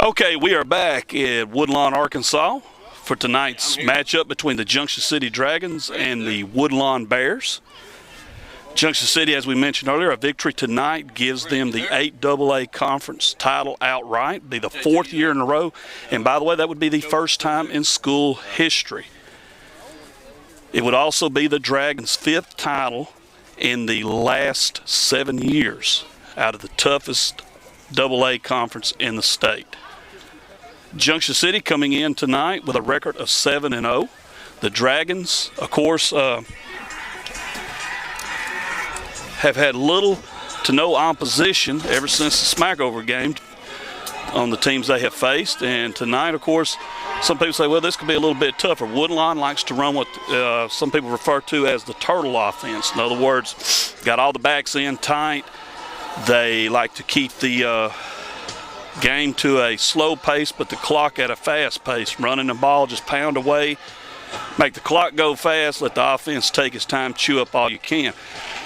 Okay, we are back at Woodlawn, Arkansas for tonight's matchup between the Junction City Dragons and the Woodlawn Bears. Junction City, as we mentioned earlier, a victory tonight gives them the 8AA conference title outright. Be the fourth year in a row. And by the way, that would be the first time in school history. It would also be the Dragons' fifth title in the last 7 years out of the toughest AA conference in the state. Junction City coming in tonight with a record of 7-0. The Dragons, of course, have had little to no opposition ever since the Smackover game on the teams they have faced. And tonight, of course, some people say, well, this could be a little bit tougher. Woodlawn likes to run what some people refer to as the turtle offense. In other words, got all the backs in tight. They like to keep the game to a slow pace, but the clock at a fast pace. Running the ball, just pound away, make the clock go fast, let the offense take its time, chew up all you can.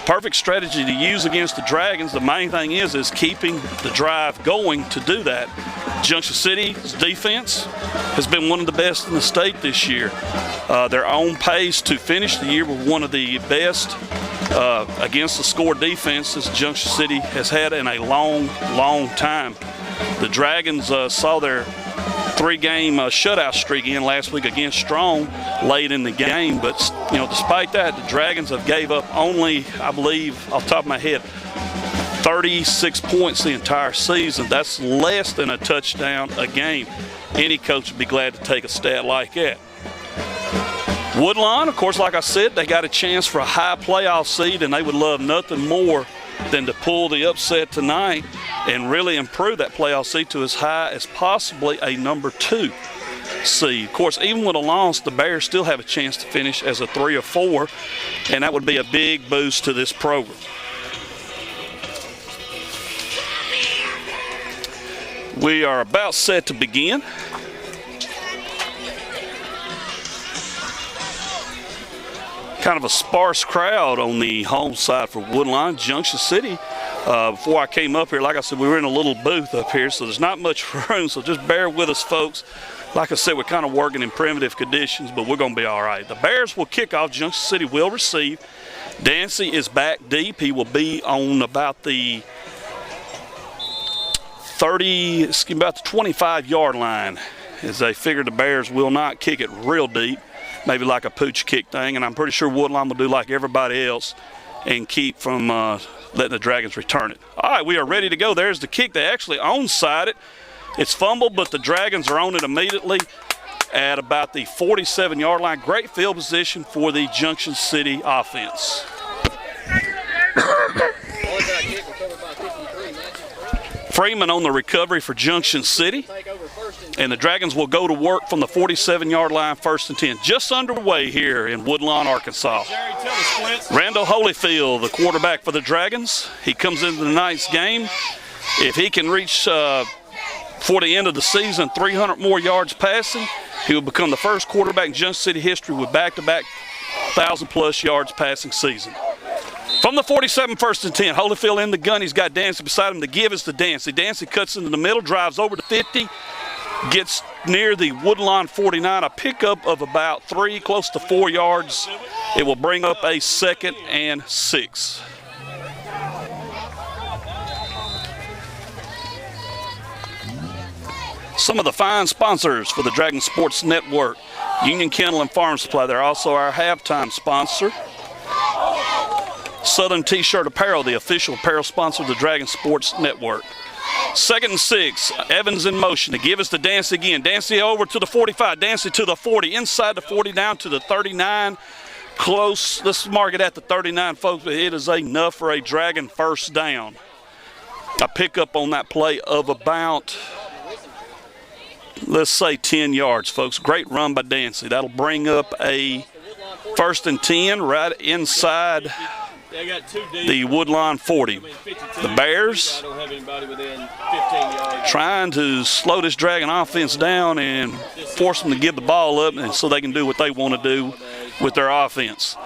Perfect strategy to use against the Dragons. The main thing is keeping the drive going to do that. Junction City's defense has been one of the best in the state this year. They're on pace to finish the year with one of the best against the score defenses Junction City has had in a long, long time. The Dragons saw their three-game shutout streak in last week against Strong late in the game, but despite that, the Dragons have gave up only, I believe, off the top of my head, 36 points the entire season. That's less than a touchdown a game. Any coach would be glad to take a stat like that. Woodlawn, of course, like I said, they got a chance for a high playoff seed, and they would love nothing more than to pull the upset tonight and really improve that playoff seed to as high as possibly a number 2 seed. Of course, even with a loss, the Bears still have a chance to finish as a 3 or 4, and that would be a big boost to this program. We are about set to begin. Kind of a sparse crowd on the home side for Woodlawn. Junction City, before I came up here, like I said, we were in a little booth up here, so there's not much room, so just bear with us, folks. Like I said, we're kind of working in primitive conditions, but we're going to be all right. The Bears will kick off. Junction City will receive. Dancy is back deep. He will be on about the 25-yard line, as they figure the Bears will not kick it real deep. Maybe like a pooch kick thing, and I'm pretty sure Woodlawn will do like everybody else and keep from letting the Dragons return it. All right, we are ready to go. There's the kick. They actually onside it. It's fumbled, but the Dragons are on it immediately at about the 47-yard line. Great field position for the Junction City offense. Freeman on the recovery for Junction City. And the Dragons will go to work from the 47-yard line, 1st and 10. Just underway here in Woodlawn, Arkansas. Randall Holyfield, the quarterback for the Dragons. He comes into tonight's game. If he can reach, for the end of the season, 300 more yards passing, he will become the first quarterback in Junction City history with back-to-back 1,000-plus yards passing season. From the 47, 1st and 10, Holyfield in the gun. He's got Dancy beside him. The give is to Dancy. Dancy cuts into the middle, drives over to 50, gets near the Woodlawn 49, a pickup of about 3, close to 4 yards. It will bring up a 2nd and 6. Some of the fine sponsors for the Dragon Sports Network. Union Kennel and Farm Supply. They're also our halftime sponsor. Southern T-Shirt Apparel, the official apparel sponsor of the Dragon Sports Network. 2nd and 6, Evans in motion. The give is to Dancy again. Dancy over to the 45, Dancy to the 40, inside the 40 down to the 39. Close, let's mark it at the 39, folks, but it is enough for a Dragon first down. A pickup on that play of about, let's say 10 yards, folks. Great run by Dancy. That'll bring up a 1st and 10 right inside the Woodlawn 40. The Bears trying to slow this Dragon offense down and force them to give the ball up, and so they can do what they want to do with their offense.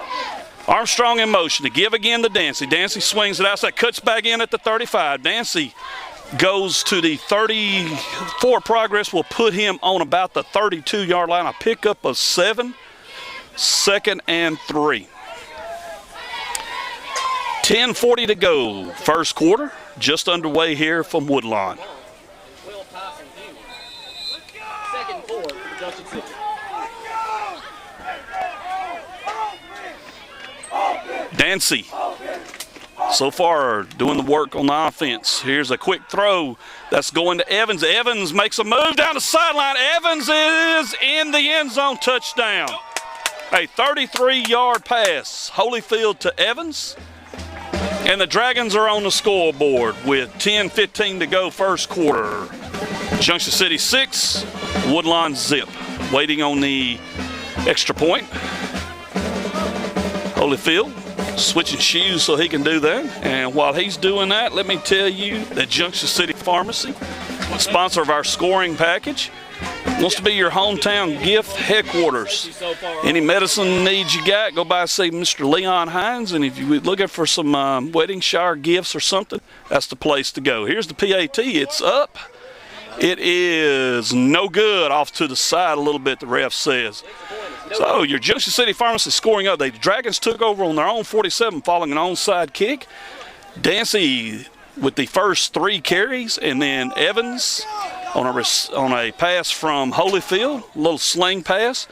Armstrong in motion. To give again to Dancy. Dancy swings it outside, cuts back in at the 35. Dancy goes to the 34 progress, will put him on about the 32-yard line. A pickup of 7, 2nd and 3. 10:40 to go, first quarter, just underway here from Woodlawn. Dancy, so far, doing the work on the offense. Here's a quick throw that's going to Evans. Evans makes a move down the sideline. Evans is in the end zone, touchdown. A 33-yard pass, Holyfield to Evans. And the Dragons are on the scoreboard with 10:15 to go, first quarter. Junction City 6, Woodlawn 0. Waiting on the extra point. Holyfield switching shoes so he can do that. And while he's doing that, let me tell you that Junction City Pharmacy, sponsor of our scoring package, wants to be your hometown gift headquarters. Any medicine needs you got, go by and see Mr. Leon Hines. And if you're looking for some wedding shower gifts or something, that's the place to go. Here's the PAT. It's up. It is no good, off to the side a little bit, the ref says. So your Junction City Pharmacy scoring up. The Dragons took over on their own 47 following an onside kick. Dancy with the first 3 carries, and then Evans on a pass from Holyfield, a little sling pass,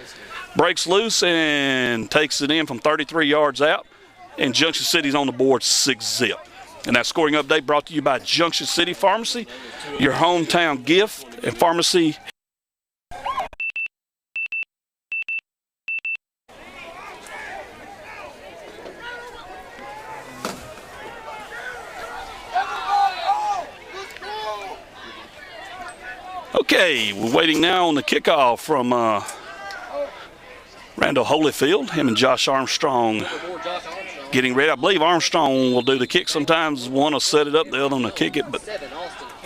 breaks loose and takes it in from 33 yards out, and Junction City's on the board 6-0. And that scoring update brought to you by Junction City Pharmacy, your hometown gift and pharmacy. Okay, we're waiting now on the kickoff from Randall Holyfield. Him and Josh Armstrong getting ready. I believe Armstrong will do the kick. Sometimes one will set it up, the other one will kick it, but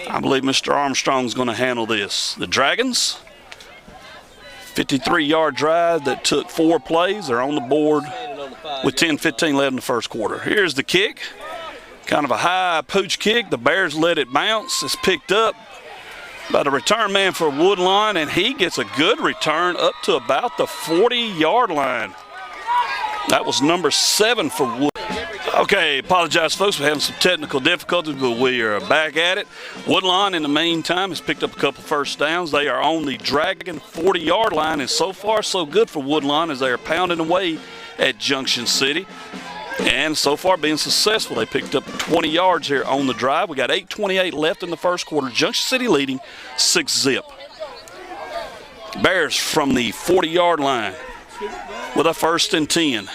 I believe Mr. Armstrong's going to handle this. The Dragons, 53-yard drive that took 4 plays. They're on the board with 10:15 left in the first quarter. Here's the kick. Kind of a high pooch kick. The Bears let it bounce. It's picked up by the return man for Woodlawn, and he gets a good return up to about the 40-yard line. That was number 7 for Wood. Okay, apologize, folks. We're having some technical difficulties, but we are back at it. Woodlawn, in the meantime, has picked up a couple first downs. They are on the Dragon 40-yard line, and so far so good for Woodlawn as they are pounding away at Junction City. And so far being successful. They picked up 20 yards here on the drive. We got 8:28 left in the first quarter. Junction City leading 6-0. Bears from the 40-yard line with a 1st and 10.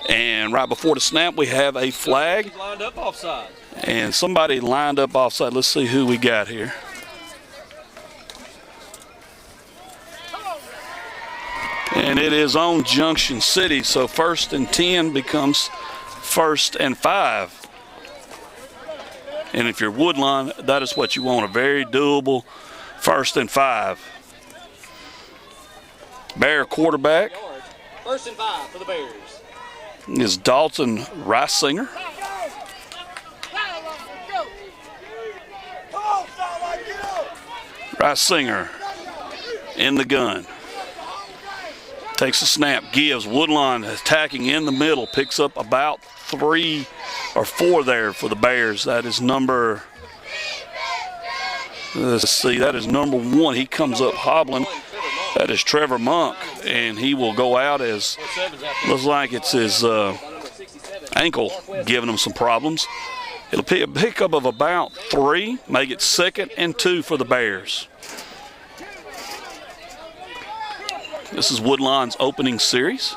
And right before the snap, we have a flag. Lined up offside. And somebody lined up offside. Let's see who we got here. And it is on Junction City, so 1st and 10 becomes 1st and 5. And if you're Woodlawn, that is what you want, a very doable 1st and 5. Bear quarterback 1st and 5 for the Bears. is Dalton Reisinger. Reisinger in the gun. Takes a snap, gives. Woodlawn attacking in the middle, picks up about 3 or 4 there for the Bears. That is number, let's see, that is number 1. He comes up hobbling. That is Trevor Monk, and he will go out as, looks like it's his ankle giving him some problems. It'll be a pickup of about 3, make it 2nd and 2 for the Bears. This is Woodlawn's opening series.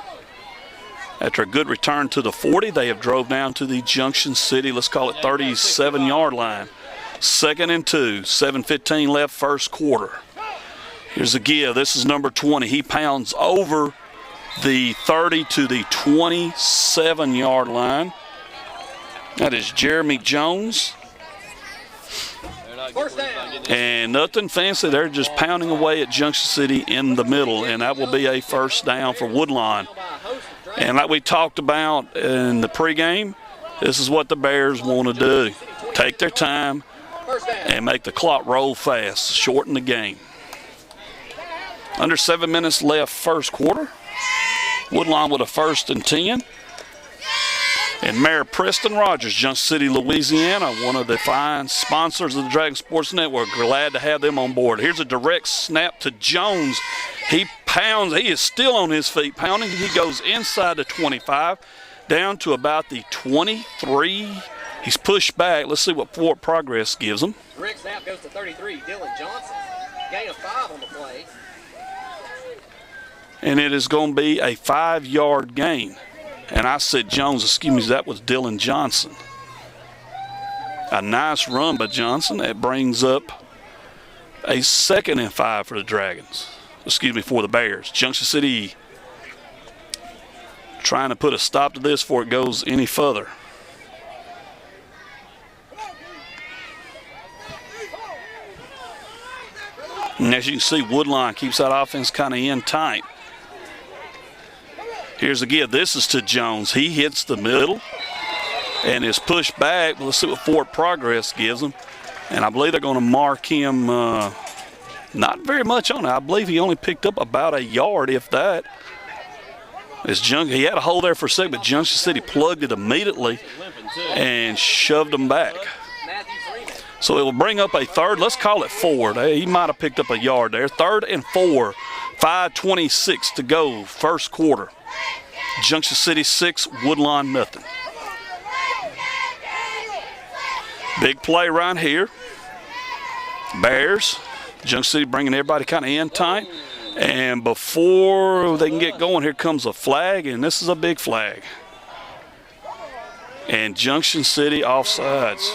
After a good return to the 40, they have drove down to the Junction City, let's call it 37-yard line. 2nd and 2, 7:15 left first quarter. Here's the give. This is number 20. He pounds over the 30 to the 27-yard line. That is Jeremy Jones. And nothing fancy. They're just pounding away at Junction City in the middle, and that will be a 1st down for Woodlawn. And like we talked about in the pregame, this is what the Bears want to do. Take their time, First down. and make the clock roll fast, shorten the game. Under 7 minutes left first quarter. Woodlawn with a 1st and 10. And Mayor Preston Rogers, Junction City, Louisiana, one of the fine sponsors of the Dragon Sports Network. Glad to have them on board. Here's a direct snap to Jones. He pounds. He is still on his feet, pounding. He goes inside the 25, down to about the 23. He's pushed back. Let's see what forward progress gives him. Direct snap goes to 33, Dylan Johnson. Gain of 5 on the play. And it is going to be a 5-yard gain. And I said Jones, excuse me, that was Dylan Johnson. A nice run by Johnson. That brings up a 2nd and 5 for the Dragons. Excuse me, for the Bears. Junction City trying to put a stop to this before it goes any further. And as you can see, Woodlawn keeps that offense kind of in tight. Here's a give. This is to Jones. He hits the middle and is pushed back. Let's see what forward progress gives him. And I believe they're going to mark him not very much on it. I believe he only picked up about a yard, if that. He had a hole there for a second, but Junction City plugged it immediately and shoved him back. So it will bring up a 3rd. Let's call it 4. He might have picked up a yard there. 3rd and 4. 5:26 to go, first quarter. Junction City 6, Woodlawn nothing. Big play right here. Bears. Junction City bringing everybody kind of in tight. And before they can get going, here comes a flag, and this is a big flag. And Junction City offsides.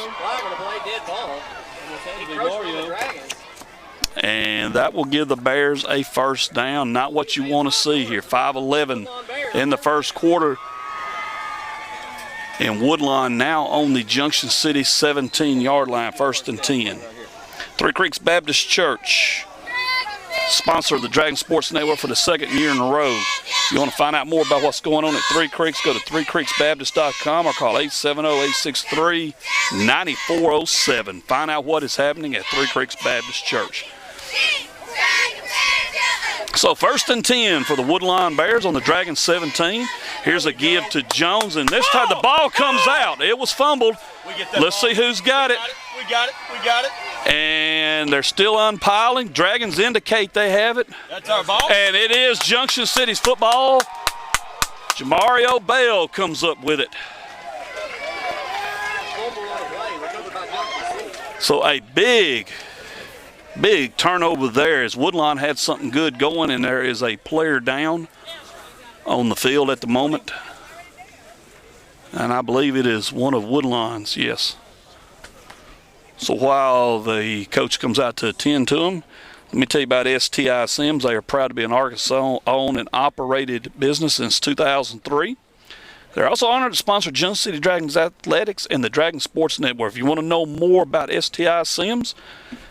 And that will give the Bears a 1st down. Not what you want to see here. 5:11 in the first quarter. And Woodlawn now on the Junction City 17-yard line, 1st and 10. Three Creeks Baptist Church, sponsor of the Dragon Sports Network for the 2nd year in a row. If you want to find out more about what's going on at Three Creeks, go to threecreeksbaptist.com or call 870-863-9407. Find out what is happening at Three Creeks Baptist Church. So 1st and 10 for the Woodlawn Bears on the Dragon 17. Here's a give to Jones, and this time the ball comes out. It was fumbled. Let's see who's got it. We got it. And they're still unpiling. Dragons indicate they have it. That's our ball. And it is Junction City's football. Jamario Bell comes up with it. So a big turnover there as Woodlawn had something good going, and there is a player down on the field at the moment. And I believe it is one of Woodlawn's, yes. So while the coach comes out to attend to him, let me tell you about STI Sims. They are proud to be an Arkansas-owned and operated business since 2003. They're also honored to sponsor Junction City Dragons Athletics and the Dragon Sports Network. If you want to know more about STI Sims,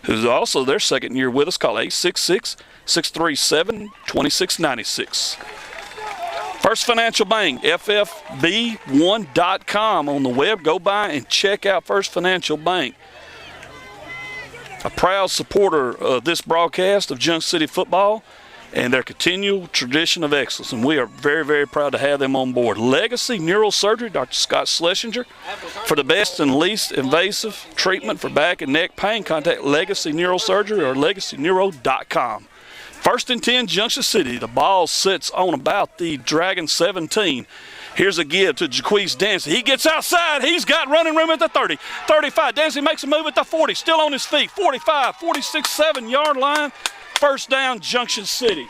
who's also their 2nd year with us, call 866-637-2696. First Financial Bank, ffb1.com on the web. Go by and check out First Financial Bank. A proud supporter of this broadcast of Junction City football and their continual tradition of excellence. And we are very, very proud to have them on board. Legacy Neurosurgery, Dr. Scott Schlesinger. For the best and least invasive treatment for back and neck pain, contact Legacy Neurosurgery or legacyneuro.com. 1st and 10, Junction City. The ball sits on about the Dragon 17. Here's a give to Jaquez Dancy. He gets outside. He's got running room at the 30, 35. Dancy makes a move at the 40. Still on his feet. 45, 46, 7-yard line. 1st down, Junction City.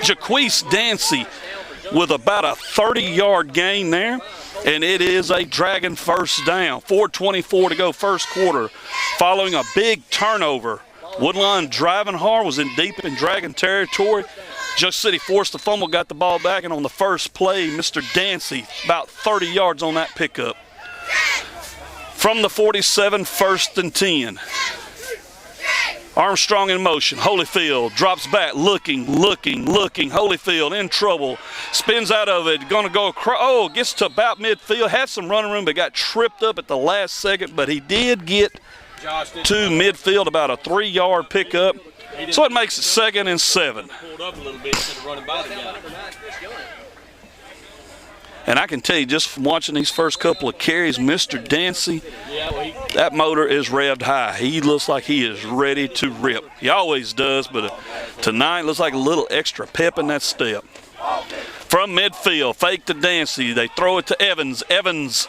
Jaquez Dancy with about a 30-yard gain there. And it is a Dragon 1st down. 4:24 to go, first quarter. Following a big turnover. Woodlawn driving hard, was in deep in Dragon territory. Junction City forced the fumble, got the ball back, and on the first play, Mr. Dancy, about 30 yards on that pickup. From the 47, 1st and 10. Armstrong in motion. Holyfield drops back, looking. Holyfield in trouble. Spins out of it. Going to go across. Oh, gets to about midfield. Had some running room, but got tripped up at the last second. But he did get to midfield, about a 3-yard pickup. So it makes it 2nd and 7. Pulled up a little bit instead of running by the guy. And I can tell you, just from watching these first couple of carries, Mr. Dancy, that motor is revved high. He looks like he is ready to rip. He always does, but tonight looks like a little extra pep in that step. From midfield, fake to Dancy. They throw it to Evans. Evans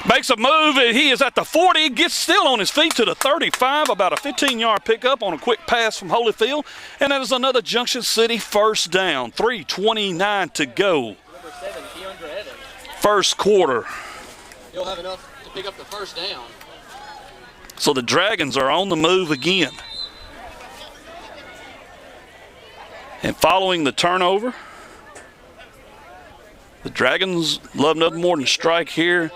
makes a move, and he is at the 40. Gets still on his feet to the 35, about a 15-yard pickup on a quick pass from Holyfield. And that is another Junction City first down. 3:29 to go. First quarter. He'll have enough to pick up the first down. So the Dragons are on the move again. And following the turnover, the Dragons love nothing more than strike here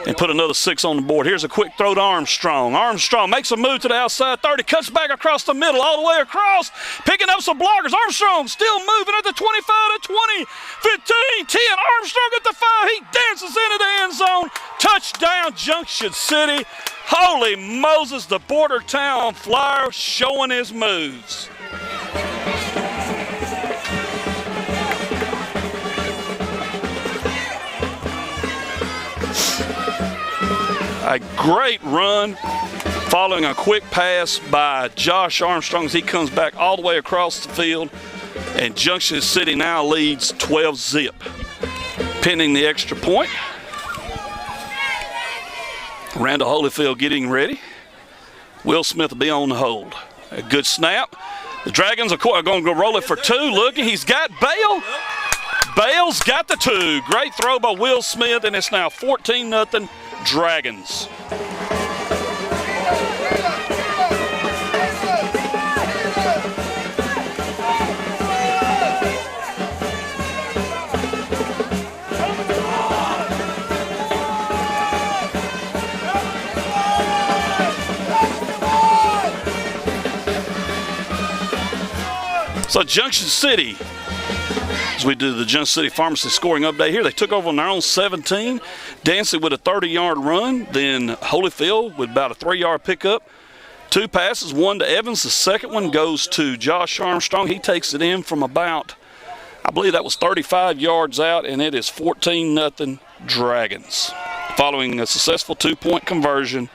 and put another 6 on the board. Here's a quick throw to Armstrong. Armstrong makes a move to the outside 30, cuts back across the middle, all the way across, picking up some blockers. Armstrong still moving at the 25 to 20, 15, 10. Armstrong at the 5. He dances into the end zone. Touchdown, Junction City. Holy Moses, the Border Town Flyer showing his moves. A great run following a quick pass by Josh Armstrong as he comes back all the way across the field. And Junction City now leads 12-zip. Pending the extra point. Randall Holyfield getting ready. Will Smith will be on the hold. A good snap. The Dragons are going to go roll it for 2. Looking, he's got Bale. Bale's got the 2. Great throw by Will Smith, and it's now 14-0 Dragons. So Junction City, as we do the Junction City Pharmacy scoring update here, they took over on their own 17. Dancy with a 30-yard run, then Holyfield with about a 3-yard pickup. 2 passes, one to Evans. The second one goes to Josh Armstrong. He takes it in from about, I believe that was 35 yards out, and it is 14-0 Dragons. Following a successful 2-point conversion,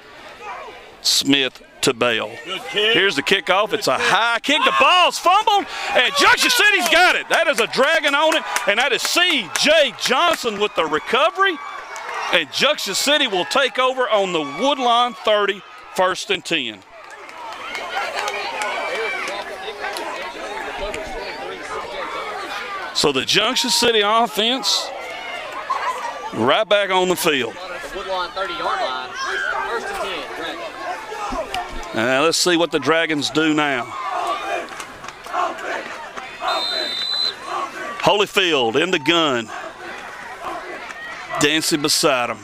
Smith to Bale. Here's the kickoff. It's a high kick. The ball's fumbled, and Junction City's got it. That is a Dragon on it, and that is C.J. Johnson with the recovery. And Junction City will take over on the Woodlawn 30, 1st and 10. So the Junction City offense right back on the field. The Woodlawn 30-yard line, 1st and 10, Dragons. Now let's see what the Dragons do now. Holyfield in the gun. Dancy beside him.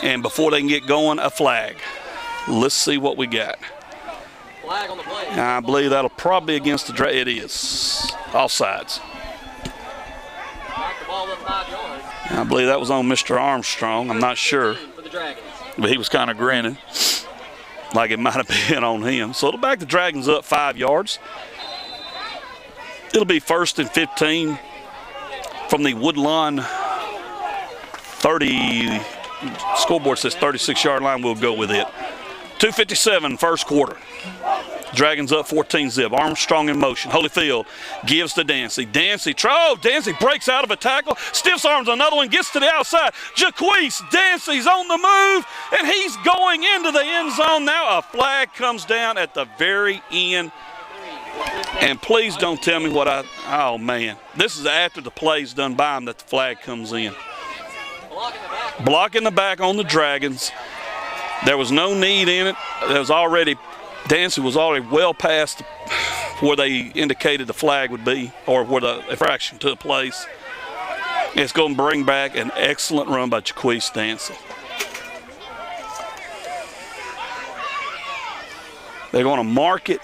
And before they can get going, a flag. Let's see what we got. Flag on the play. I believe that'll probably be against the Dragons. It is. Offsides. Back the ball up 5 yards. I believe that was on Mr. Armstrong. I'm not sure. For the Dragons. But he was kind of grinning like it might have been on him. So it'll back the Dragons up 5 yards. It'll be 1st and 15 from the Woodlawn 30. Scoreboard says 36-yard line. We'll go with it. 2:57 first quarter. Dragons up 14-zip. Armstrong in motion. Holyfield gives to Dancy. Dancy breaks out of a tackle. Stiffs arms another one. Gets to the outside. Jaquise Dancy's on the move, and he's going into the end zone. Now a flag comes down at the very end. And please don't tell me oh man. This is after the play's done by him that the flag comes in. Blocking the back on the Dragons. There was no need in it. Dancy was already well past where they indicated the flag would be, or where the infraction took place. It's going to bring back an excellent run by Jaquise Dancy. They're going to mark it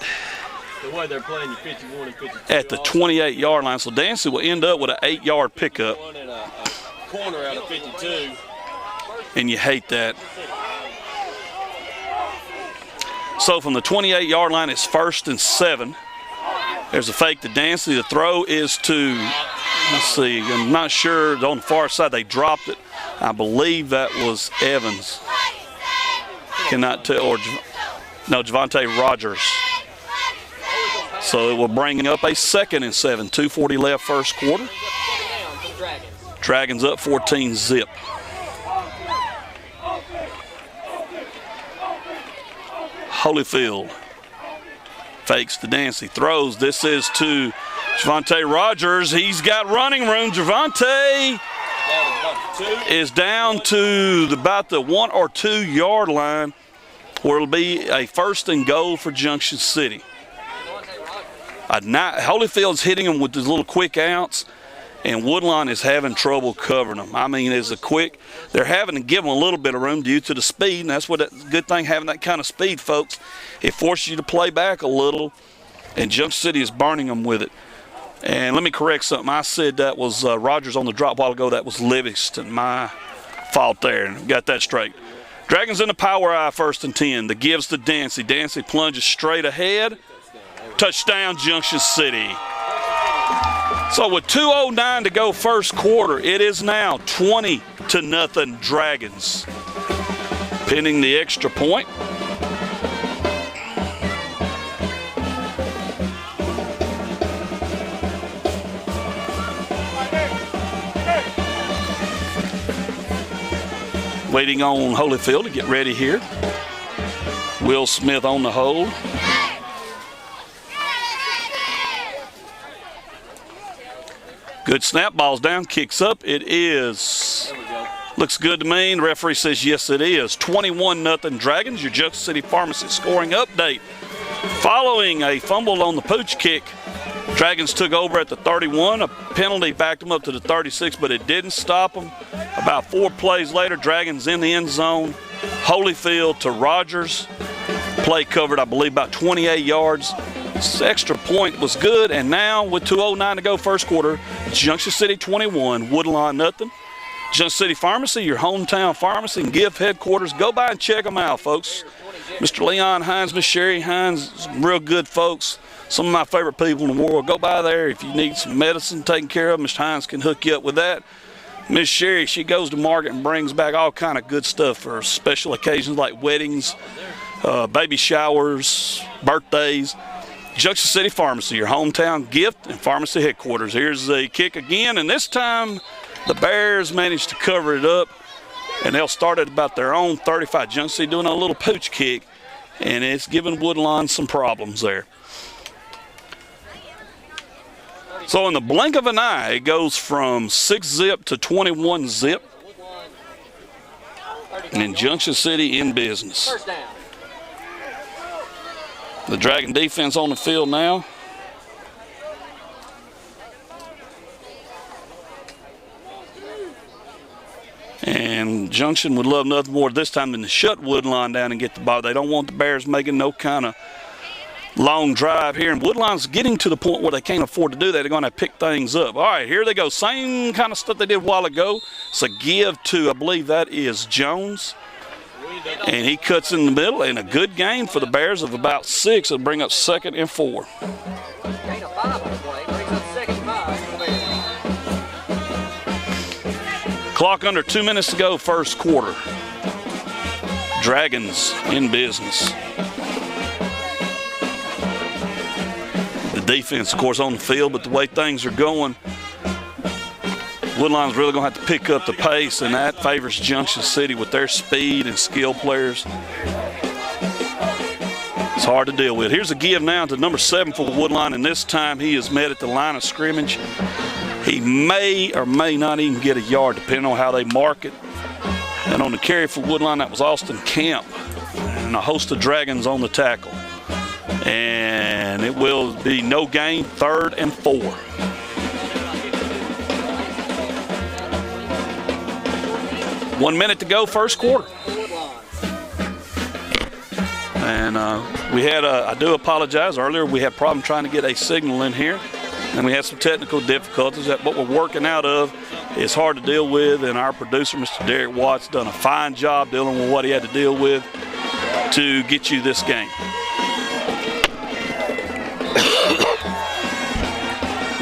The way they're playing, you 51 and 52. at the 28-yard line. So Dancy will end up with an 8-yard pickup. One in a corner out of 52. And you hate that. So from the 28-yard line, it's 1st and 7. There's a fake to Dancy. The throw is to, let's see, I'm not sure. On the far side, they dropped it. I believe that was Evans. Cannot tell, or no, Javante Rogers. So it will bring up a 2nd and 7. 2:40 left first quarter. Dragons up 14-zip. Holyfield fakes to Dancy, throws. This is to Javante Rogers. He's got running room. Javante is down to about the 1 or 2 yard line, where it'll be a 1st and goal for Junction City. Holyfield's hitting him with his little quick outs, and Woodlawn is having trouble covering them. I mean, they're having to give them a little bit of room due to the speed, and that's what a good thing, having that kind of speed, folks. It forces you to play back a little, and Junction City is burning them with it. And let me correct something. I said that was Rogers on the drop a while ago. That was Livingston. My fault there. Got that straight. Dragons in the power eye, 1st and 10. The gives to Dancy. Dancy plunges straight ahead. Touchdown, Junction City. So with 2:09 to go first quarter, it is now 20-0 Dragons. Pending the extra point. Waiting on Holyfield to get ready here. Will Smith on the hold. Good snap, ball's down, kicks up. It is. Looks good to me. The referee says yes, it is. 21-0 Dragons. Your Junction City Pharmacy scoring update. Following a fumble on the pooch kick, Dragons took over at the 31. A penalty backed them up to the 36, but it didn't stop them. About 4 plays later, Dragons in the end zone. Holyfield to Rogers. Play covered, I believe, about 28 yards. This extra point was good, and now with 2:09 to go first quarter, Junction City 21, Woodlawn nothing. Junction City Pharmacy, your hometown pharmacy and gift headquarters. Go by and check them out, folks. Mr. Leon Hines, Miss Sherry Hines, some real good folks. Some of my favorite people in the world. Go by there if you need some medicine taken care of. Mr. Hines can hook you up with that. Miss Sherry, she goes to market and brings back all kind of good stuff for special occasions like weddings, baby showers, birthdays. Junction City Pharmacy, your hometown gift and pharmacy headquarters. Here's the kick again, and this time the Bears managed to cover it up, and they'll start at about their own 35. Junction City doing a little pooch kick, and it's giving Woodlawn some problems there. So in the blink of an eye, it goes from 6-zip to 21-zip, and Junction City in business. First down. The Dragon defense on the field now. And Junction would love nothing more this time than to shut Woodlawn down and get the ball. They don't want the Bears making no kind of long drive here. And Woodlawn's getting to the point where they can't afford to do that. They're going to pick things up. All right, here they go. Same kind of stuff they did a while ago. It's a give to, I believe that is Jones. And he cuts in the middle, and a good gain for the Bears of about 6. It'll bring up 2nd and 4. Gain of 5 on the play. Brings up 2nd and 5 for the Bears. Clock under 2 minutes to go first quarter. Dragons in business. The defense, of course, on the field, but the way things are going, Woodlawn's really going to have to pick up the pace, and that favors Junction City with their speed and skill players. It's hard to deal with. Here's a give now to number 7 for Woodlawn, and this time he is met at the line of scrimmage. He may or may not even get a yard, depending on how they mark it. And on the carry for Woodlawn, that was Austin Camp, and a host of Dragons on the tackle. And it will be no gain, 3rd and 4. And we had, I do apologize, earlier we had a problem trying to get a signal in here, and we had some technical difficulties that what we're working out of is hard to deal with, and our producer, Mr. Derek Watts, done a fine job dealing with what he had to deal with to get you this game.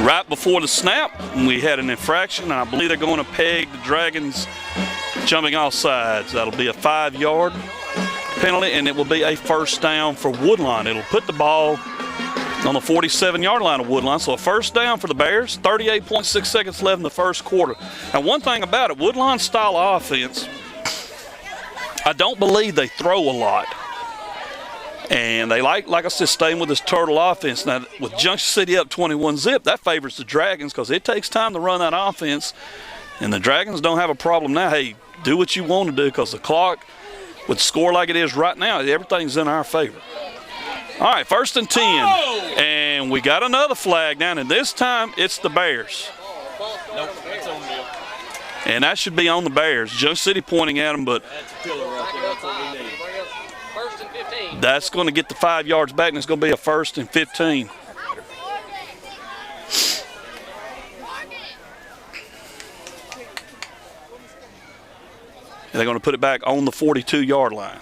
Right before the snap, we had an infraction, and I believe they're going to peg the Dragons jumping off sides. That'll be a 5-yard penalty, and it will be a first down for Woodlawn. It'll put the ball on the 47-yard line of Woodlawn. So a first down for the Bears, 38.6 seconds left in the first quarter. Now, one thing about it, Woodlawn's style of offense, I don't believe they throw a lot. And they like I said, staying with this turtle offense. Now, with Junction City up 21-zip, that favors the Dragons because it takes time to run that offense. And the Dragons don't have a problem now. Hey, do what you want to do because the clock, with the score like it is right now, everything's in our favor. All right, 1st and 10. And we got another flag down, and this time it's the Bears. Nope, that's on them. And that should be on the Bears. Junction City pointing at them, but That's a killer right there. That's what we need. 1st and 15. that's going to get the 5 yards back, and it's going to be a 1st and 15. And they're going to put it back on the 42-yard line.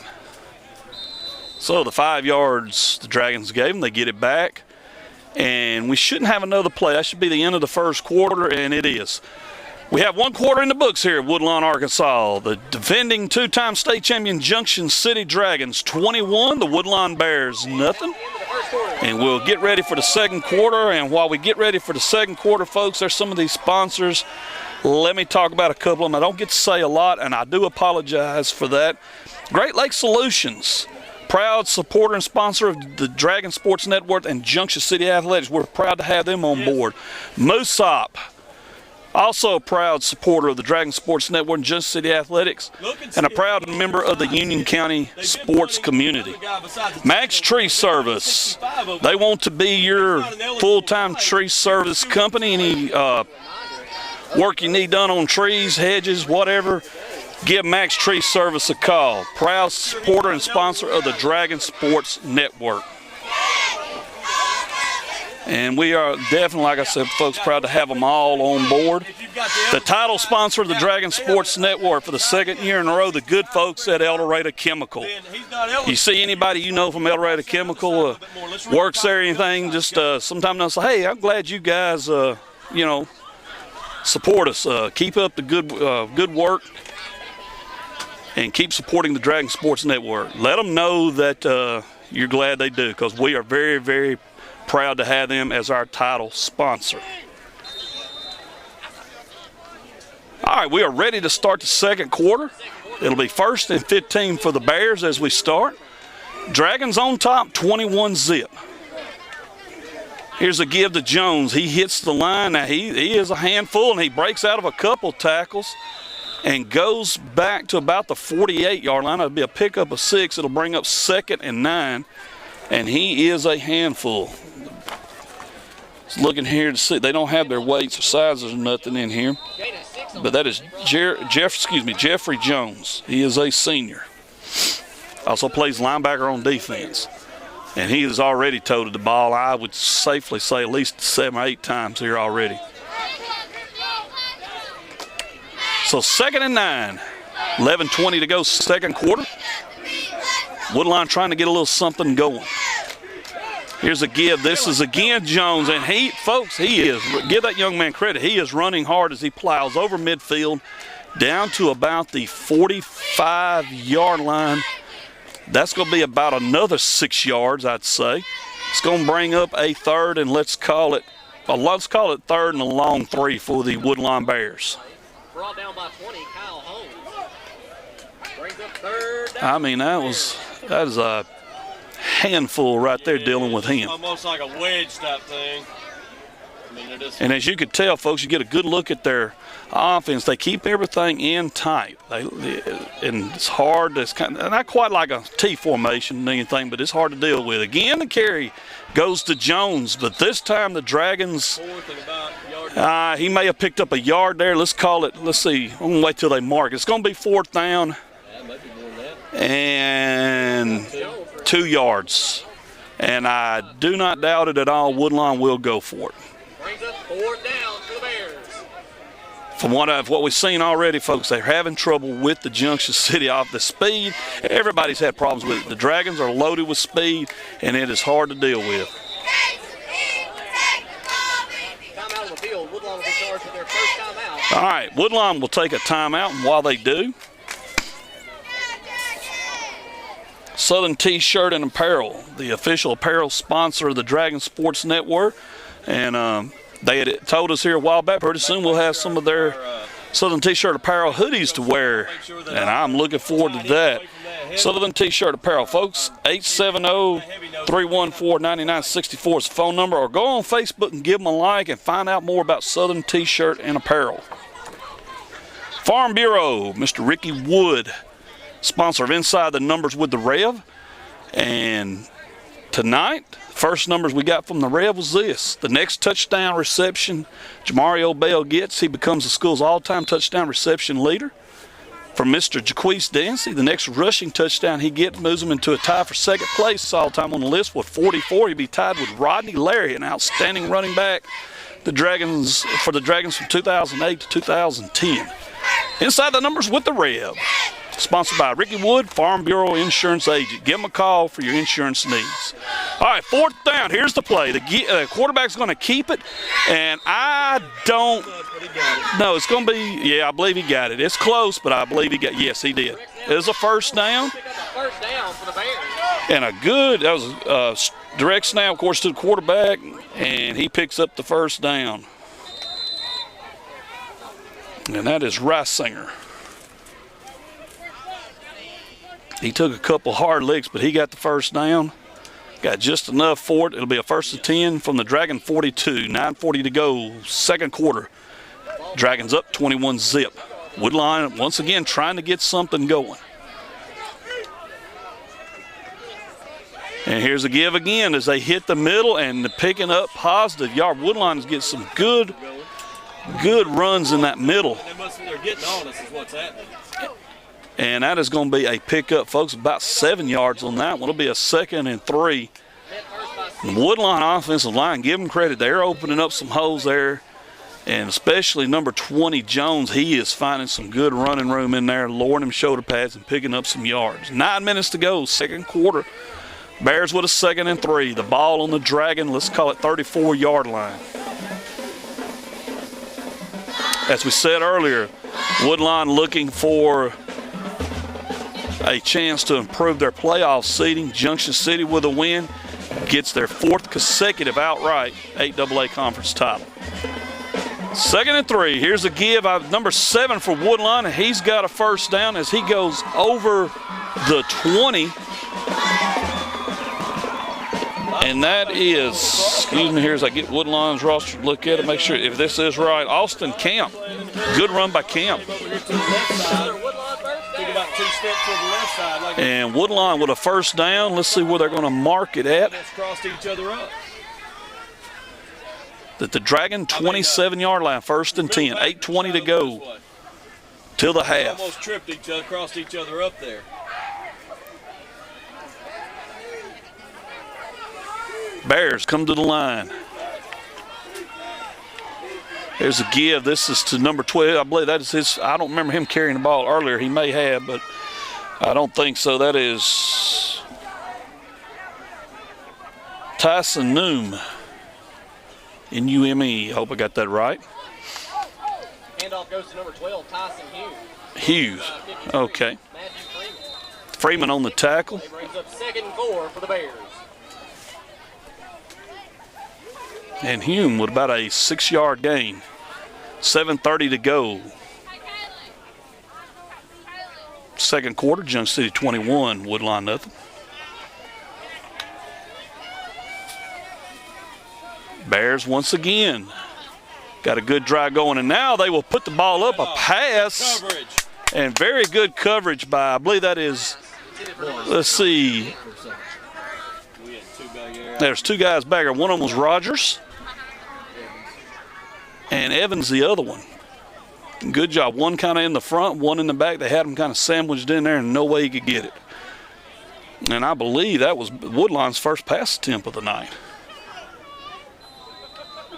So the 5 yards the Dragons gave them, they get it back. And we shouldn't have another play. That should be the end of the first quarter, and it is. We have 1 quarter in the books here at Woodlawn, Arkansas. The defending 2-time state champion Junction City Dragons 21, the Woodlawn Bears nothing. And we'll get ready for the second quarter. And while we get ready for the second quarter, folks, there's some of these sponsors. Let me talk about a couple of them. I don't get to say a lot, and I do apologize for that. Great Lakes Solutions, proud supporter and sponsor of the Dragon Sports Network and Junction City Athletics. We're proud to have them on board. Moosop, also a proud supporter of the Dragon Sports Network and Junction City Athletics, and a proud member of the Union County sports community. Max Tree Service, they want to be your full-time tree service company. Any work you need done on trees, hedges, whatever, give Max Tree Service a call. Proud supporter and sponsor of the Dragon Sports Network. And we are definitely, like I said, folks, proud to have them all on board. The title sponsor of the Dragon Sports Network for the 2nd year in a row, the good folks at El Dorado Chemical. You see anybody you know from El Dorado Chemical works there or anything, just sometimes they'll say, hey, I'm glad you guys, support us. Keep up the good work. And keep supporting the Dragon Sports Network. Let them know that you're glad they do, because we are very, very proud to have them as our title sponsor. All right, we are ready to start the second quarter. It'll be 1st and 15 for the Bears as we start. Dragons on top, 21-zip. Here's a give to Jones. He hits the line. Now, he is a handful, and he breaks out of a couple tackles and goes back to about the 48-yard line. It'll be a pickup of 6. It'll bring up 2nd and 9, and he is a handful. Just looking here to see. They don't have their weights or sizes or nothing in here, but that is Jeffrey Jones. He is a senior. Also plays linebacker on defense, and he has already toted the ball, I would safely say, at least 7 or 8 times here already. So 2nd and 9, 11:20 to go, second quarter. Woodlawn trying to get a little something going. Here's a give. This is again Jones, and he is, give that young man credit. He is running hard as he plows over midfield down to about the 45-yard line. That's going to be about another 6 yards, I'd say. It's going to bring up a 3rd, and let's call it 3rd and a long 3 for the Woodlawn Bears. Brought down by 20, Kyle Holmes. Brings up 3rd down. I mean, that is a handful right there dealing with him. Almost like a wedge type thing. I mean, and as you could tell, folks, you get a good look at their offense. They keep everything in tight. And it's hard. It's kind of not quite like a T formation or anything, but it's hard to deal with. Again, the carry goes to Jones, but this time the Dragons, he may have picked up a yard there. Let's call it, let's see, I'm going to wait till they mark. It's going to be 4th down. Yeah, maybe more than that. And 2 yards. And I do not doubt it at all. Woodlawn will go for it. Brings up 4th down for the Bears. From what we've seen already, folks, they're having trouble with the Junction City off the speed. Everybody's had problems with it. The Dragons are loaded with speed, and it is hard to deal with. Timeout on the field. Woodlawn will be charged with their first timeout. All right, Woodlawn will take a timeout, and while they do, Southern T-Shirt and Apparel, the official apparel sponsor of the Dragon Sports Network, and they had told us here a while back, pretty soon we'll have some of their Southern T-Shirt Apparel hoodies to wear, and I'm looking forward to that. Southern T-Shirt Apparel, folks, 870-314-9964 is the phone number, or go on Facebook and give them a like and find out more about Southern T-Shirt and Apparel. Farm Bureau, Mr. Ricky Wood, sponsor of Inside the Numbers with the Rev, and tonight, first numbers we got from the Rev was this. The next touchdown reception Jamario Bell gets, he becomes the school's all-time touchdown reception leader. From Mr. Jaquise Dancy, the next rushing touchdown he gets moves him into a tie for second place all-time on the list with 44. He'll be tied with Rodney Larry, an outstanding running back for the Dragons from 2008 to 2010. Inside the Numbers with the Rev. Sponsored by Ricky Wood, Farm Bureau Insurance Agent. Give them a call for your insurance needs. All right, 4th down. Here's the play. The quarterback's going to keep it, and I don't know. It's going to be, yeah, I believe he got it. It's close, but I believe he got, yes, he did. It was a first down. First down for the Bears. And that was a direct snap, of course, to the quarterback, and he picks up the first down. And that is Reisinger. He took a couple hard licks, but he got the first down. Got just enough for it. It'll be a 1st and 10 from the Dragon 42. 9:40 to go, second quarter. Dragons up 21-zip. Woodlawn once again trying to get something going. And here's a give again as they hit the middle and picking up positive yard. Woodlawn is getting some good runs in that middle. They're getting on us is what's happening. And that is going to be a pickup, folks, about 7 yards on that one. It'll be a 2nd and 3. The Woodlawn offensive line, give them credit. They're opening up some holes there. And especially number 20, Jones, he is finding some good running room in there, lowering them shoulder pads and picking up some yards. 9 minutes to go, second quarter. Bears with a 2nd and 3. The ball on the Dragon, let's call it 34-yard line. As we said earlier, Woodlawn looking for a chance to improve their playoff seeding. Junction City with a win gets their 4th consecutive outright 8AA conference title. 2nd and 3. Here's a give. Number 7 for Woodlawn, and he's got a first down as he goes over the 20. And that is, excuse me here as I get Woodlawn's roster to look at it, make sure if this is right, Austin Camp. Good run by Camp. And Woodlawn with a first down. Let's see where they're going to mark it at. That the Dragon 27-yard line, 1st and 10. 8:20 to go till the half. Almost tripped each other, crossed each other up there. Bears come to the line. There's a give. This is to number 12. I believe that is his. I don't remember him carrying the ball earlier. He may have, but I don't think so. That is Tyson Noom. N-U-M-E. I hope I got that right. Handoff goes to number 12, Tyson Hughes. Hughes. Okay. Freeman on the tackle. He brings up 2nd and 4 for the Bears. And Hume with about a 6-yard gain. 7:30 to go. Second quarter, Junction City 21, Woodlawn nothing. Bears once again got a good drive going, and now they will put the ball up, a pass. Coverage. And very good coverage by, I believe that is, let's see. There's 2 guys back there. One of them was Rogers. And Evans the other one. Good job. One kind of in the front, one in the back. They had them kind of sandwiched in there and no way he could get it. And I believe that was Woodlawn's first pass attempt of the night.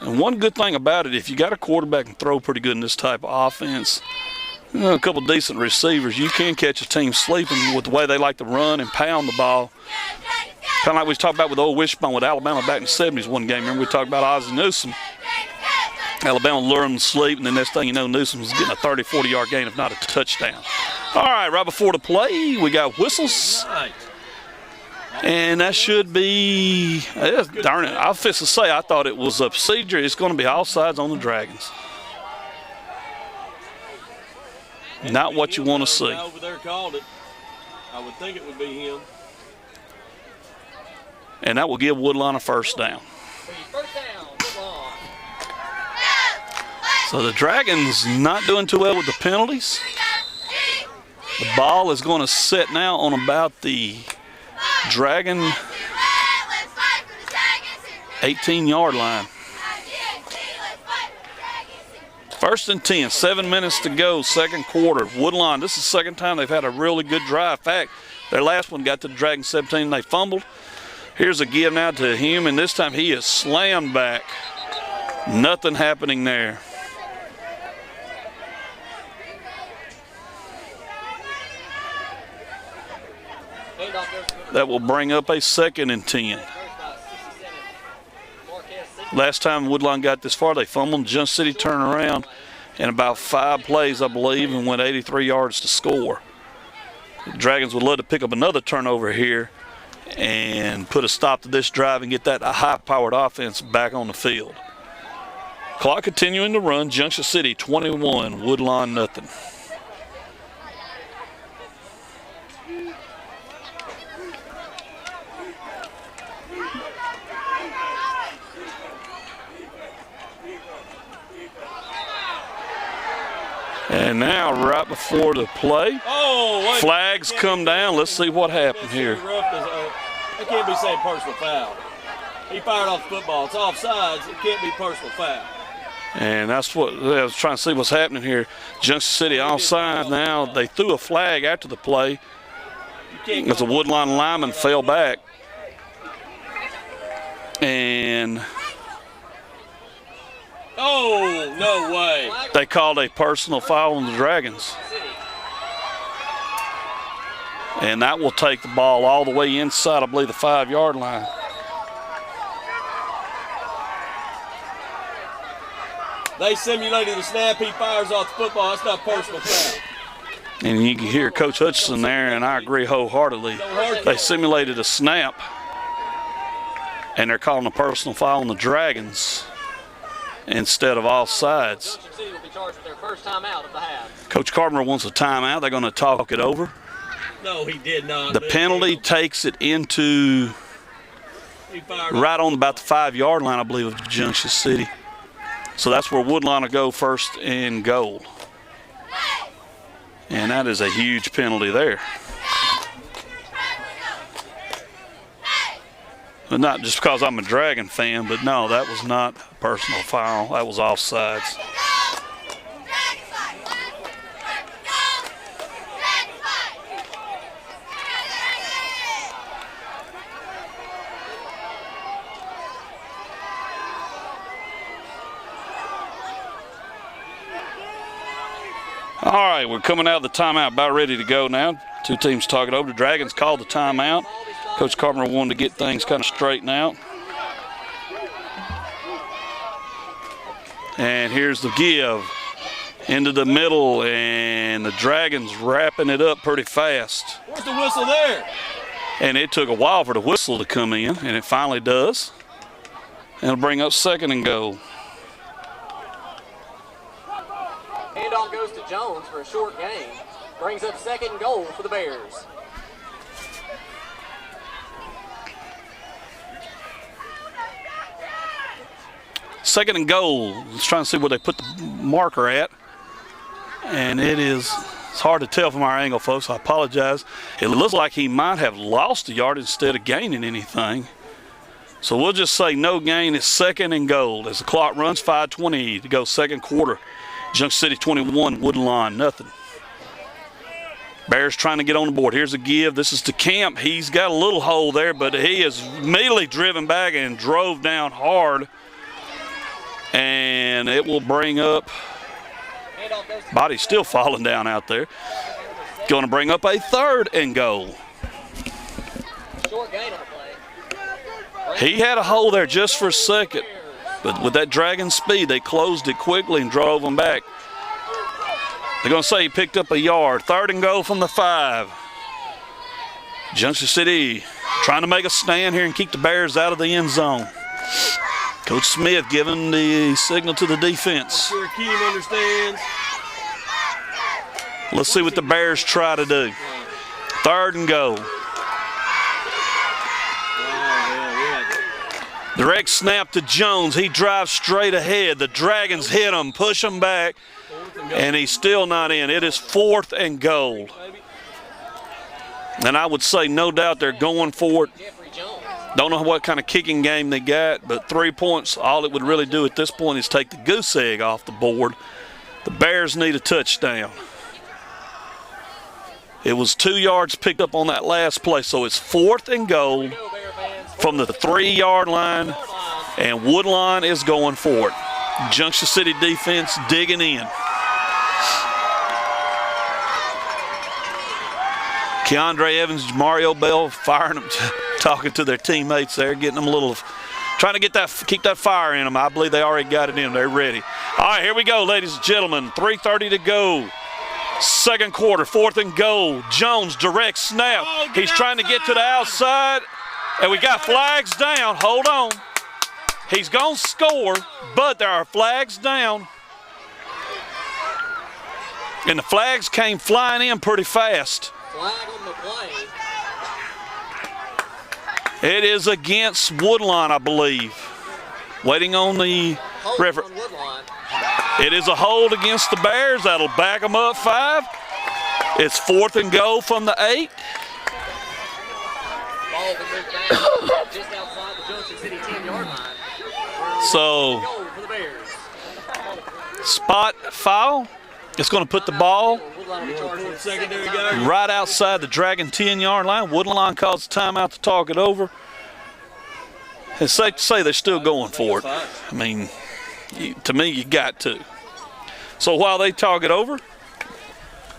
And one good thing about it, if you got a quarterback and throw pretty good in this type of offense, a couple decent receivers, you can catch a team sleeping with the way they like to run and pound the ball. Kind of like we talked about with old Wishbone with Alabama back in the 70s one game. Remember we talked about Ozzie Newsome. Alabama lured him to sleep, and the next thing you know, Newsome was getting a 30, 40-yard gain, if not a touchdown. All right before the play, we got whistles. And that should be, darn it, I was fixing to say I thought it was a procedure. It's going to be offsides on the Dragons. Not what you want to see. Over there called it. I would think it would be him. And that will give Woodlawn a first down. First down, Woodlawn. So the Dragons not doing too well with the penalties. The ball is going to sit now on about the Dragon 18-yard line. First and 10, 7 minutes to go, second quarter. Woodlawn, this is the second time they've had a really good drive. In fact, their last one got to the Dragon 17 and they fumbled. Here's a give now to him, and this time he is slammed back. Nothing happening there. That will bring up a second and 10. Last time Woodlawn got this far, they fumbled. Junction City turned around in about 5 plays, I believe, and went 83 yards to score. The Dragons would love to pick up another turnover here and put a stop to this drive and get that high-powered offense back on the field. Clock continuing to run. Junction City 21, Woodlawn nothing. And now, right before the play, flags come down. Let's see what happened here. They can't be saying personal foul. He fired off the football. It's offsides. It can't be personal foul. And that's what I was trying to see what's happening here. Junction City offside now. They threw a flag after the play as a Woodlawn lineman fell back. And oh, no way. They called a personal foul on the Dragons. And that will take the ball all the way inside, I believe, the 5-yard line. They simulated the snap. He fires off the football. It's not personal foul. And you can hear Coach Hutchinson there, and I agree wholeheartedly. They simulated a snap, and they're calling a personal foul on the Dragons instead of offsides. Coach Carpenter wants a timeout. They're going to talk it over. No, he did not. The penalty takes it into right on about the 5-yard line, I believe, of Junction City. So that's where Woodlawn will go first and goal. And that is a huge penalty there. But not just because I'm a Dragon fan, but no, that was not a personal foul. That was offsides. All right, we're coming out of the timeout, about ready to go now. Two teams talking over. The Dragons called the timeout. Coach Carpenter wanted to get things kind of straightened out. And here's the give into the middle, and the Dragons wrapping it up pretty fast. Where's the whistle there? And it took a while for the whistle to come in, and it finally does. And it'll bring up second and goal. Handoff goes to Jones for a short gain. Brings up second and goal for the Bears. Second and goal. Let's try and see where they put the marker at. And it's hard to tell from our angle, folks. I apologize. It looks like he might have lost a yard instead of gaining anything. So we'll just say no gain. It's second and goal as the clock runs 5:20 to go second quarter. Junction City 21, Woodlawn nothing. Bears trying to get on the board. Here's a give. This is to Camp. He's got a little hole there, but he is immediately driven back and drove down hard. And it will bring up, body's still falling down out there. Going to bring up a 3rd and goal. Short gain on the play. He had a hole there just for a second, but with that Dragon speed, they closed it quickly and drove him back. They're going to say he picked up a yard. 3rd and goal from the 5. Junction City trying to make a stand here and keep the Bears out of the end zone. Coach Smith giving the signal to the defense. I'm sure Keem understands. Let's see what the Bears try to do. 3rd and goal. Direct snap to Jones. He drives straight ahead. The Dragons hit him, push him back, and he's still not in. It is 4th and goal. And I would say no doubt they're going for it. Don't know what kind of kicking game they got, but 3 points, all it would really do at this point is take the goose egg off the board. The Bears need a touchdown. It was 2 yards picked up on that last play, so it's 4th and goal from the 3-yard line, and Woodlawn is going for it. Junction City defense digging in. Keandre Evans, Mario Bell firing them, talking to their teammates there, getting them a little, trying to keep that fire in them. I believe they already got it in. They're ready. All right, here we go, ladies and gentlemen. 3:30 to go. 2nd quarter, 4th and goal. Jones, direct snap. He's trying to get to the outside, and we got flags down. Hold on. He's going to score, but there are flags down. And the flags came flying in pretty fast. Flag on the play. It is against Woodlawn, I believe. Waiting on the referee. It is a hold against the Bears. That'll back them up 5. It's 4th and goal from the 8. Ball will move back just outside the Junction City 10-yard line. So, Goal for the Bears. spot foul. It's going to put the ball Secondary guy. right outside the Dragon 10-yard line. Woodlawn calls the timeout to talk it over. It's safe to say they're still going for it. I mean, to me, you got to. So while they talk it over,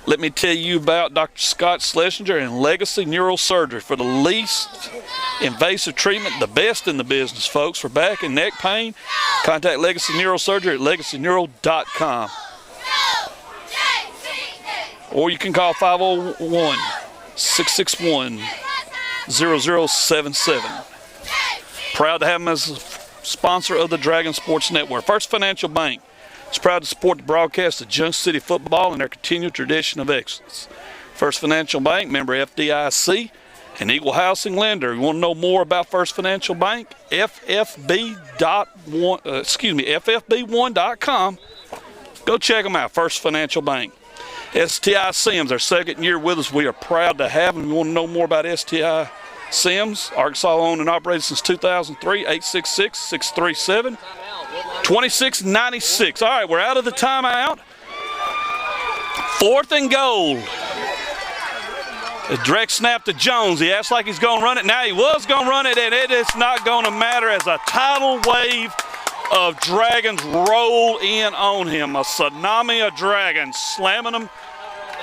let me tell you about Dr. Scott Schlesinger and Legacy Neurosurgery for the least invasive treatment, the best in the business, folks. For back and neck pain, contact Legacy Neurosurgery at legacyneuro.com. Or you can call 501-661-0077. Proud to have them as a sponsor of the Dragon Sports Network. First Financial Bank is proud to support the broadcast of Junction City football and their continued tradition of excellence. First Financial Bank, member FDIC, an equal housing lender. You want to know more about First Financial Bank? FFB1.com. Go check them out, First Financial Bank. STI Sims, our 2nd year with us. We are proud to have them. You want to know more about STI Sims? Arkansas owned and operated since 2003, 866-637-2696. All right, we're out of the timeout. 4th and goal. A direct snap to Jones. He acts like he's going to run it. Now he was going to run it, and it is not going to matter as a tidal wave of Dragons roll in on him. A tsunami of Dragons slamming them,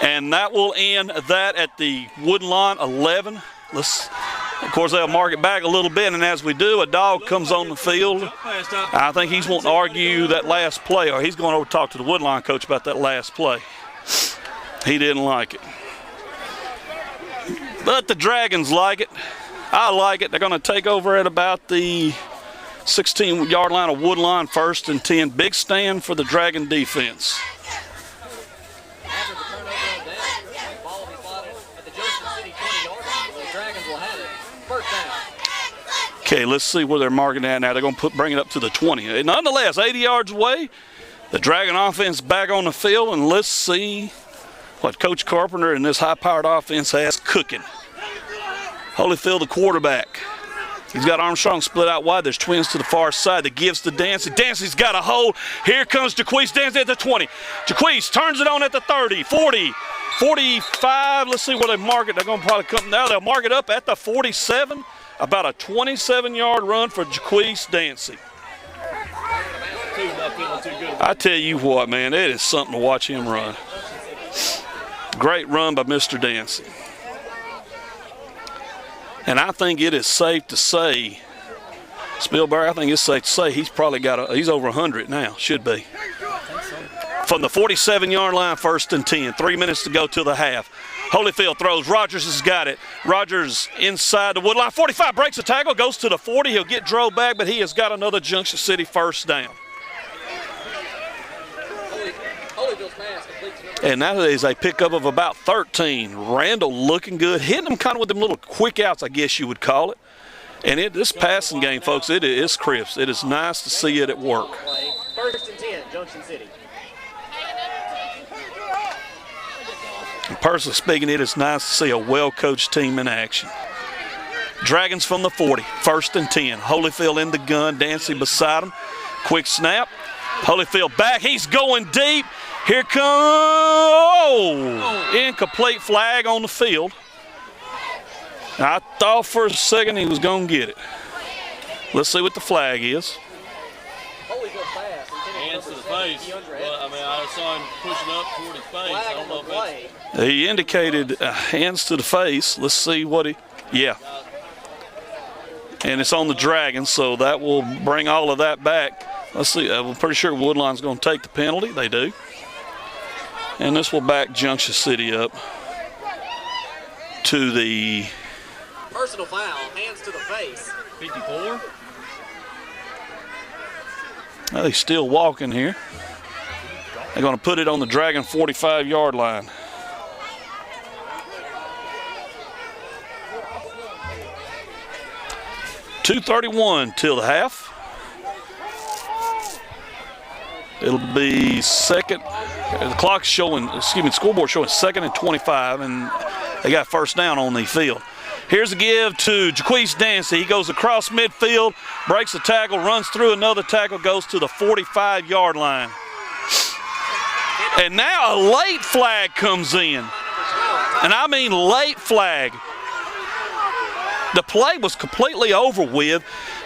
and that will end that at the Woodlawn 11. Of course, they'll mark it back a little bit, and as we do, a dog comes on the field. I think he's wanting to argue that last play, or he's going over to talk to the Woodlawn coach about that last play. He didn't like it. But the Dragons like it. I like it. They're going to take over at about the 16-yard line of Woodlawn, 1st and 10. Big stand for the Dragon defense. After the turnover on that, the ball will be spotted at the Junction City 20-yard line. The Dragons will have it. 1st down. Okay, let's see where they're marking at now. They're going to bring it up to the 20. Nonetheless, 80 yards away, the Dragon offense back on the field, and let's see what Coach Carpenter and this high-powered offense has cooking. Holyfield, the quarterback. He's got Armstrong split out wide. There's twins to the far side that gives to Dancy. Dancy's got a hold. Here comes Jaquise Dancy at the 20. Jaquise turns it on at the 30, 40, 45. Let's see where they mark it. They're going to probably come now. They'll mark it up at the 47. About a 27-yard run for Jaquise Dancy. I tell you what, man, it is something to watch him run. Great run by Mr. Dancy. And I think it is safe to say, Spielberg, I think it's safe to say he's probably he's over 100 now, should be. From the 47-yard line, 1st and 10. 3 minutes to go till the half. Holyfield throws. Rogers has got it. Rogers inside the Woodlawn. 45 breaks the tackle, goes to the 40. He'll get drove back, but he has got another Junction City first down. And that is a pickup of about 13. Randall looking good, hitting them kind of with them little quick outs, I guess you would call it. And this passing game, folks, it is crisp. It is nice to see it at work. 1st and 10, Junction City. And personally speaking, it is nice to see a well-coached team in action. Dragons from the 40, 1st and 10. Holyfield in the gun, Dancy beside him. Quick snap. Holyfield back. He's going deep. Here comes incomplete flag on the field. I thought for a second he was going to get it. Let's see what the flag is. Hands to the face. Well, I mean, I saw him pushing up toward his face. I don't know if that's... He indicated hands to the face. Let's see what he... Yeah. And it's on the Dragons, so that will bring all of that back. Let's see. I'm pretty sure Woodlawn's going to take the penalty. They do. And this will back Junction City up to the... Personal foul, hands to the face. 54. Well, he's still walking here. They're going to put it on the Dragon 45-yard line. .231 till the half. It'll be second. The clock's showing, the scoreboard showing 2nd and 25, and they got first down on the field. Here's a give to Jaquise Dancy. He goes across midfield, breaks the tackle, runs through another tackle, goes to the 45-yard line. And now a late flag comes in. And I mean late flag. The play was completely over with.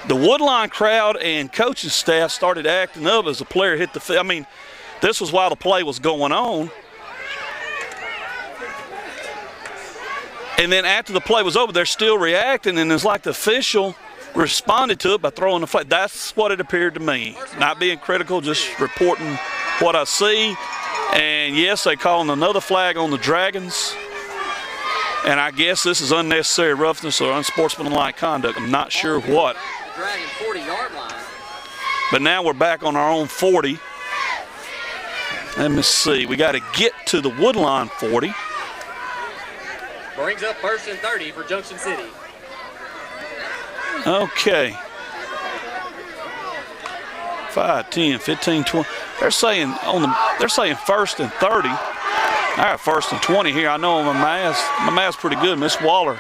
The Woodlawn crowd and coaching staff started acting up as the player hit the field. I mean, this was while the play was going on. And then after the play was over, they're still reacting, and it's like the official responded to it by throwing the flag. That's what it appeared to me. Not being critical, just reporting what I see. And yes, they calling another flag on the Dragons. And I guess this is unnecessary roughness or unsportsmanlike conduct. I'm not sure what. The Dragon 40-yard line. But now we're back on our own 40. Let me see. We got to get to the Woodlawn 40. Brings up 1st and 30 for Junction City. Okay. 5, 10, 15, 20. They're saying 1st and 30. I got 1st and 20 here. I know my math's pretty good. Miss Waller,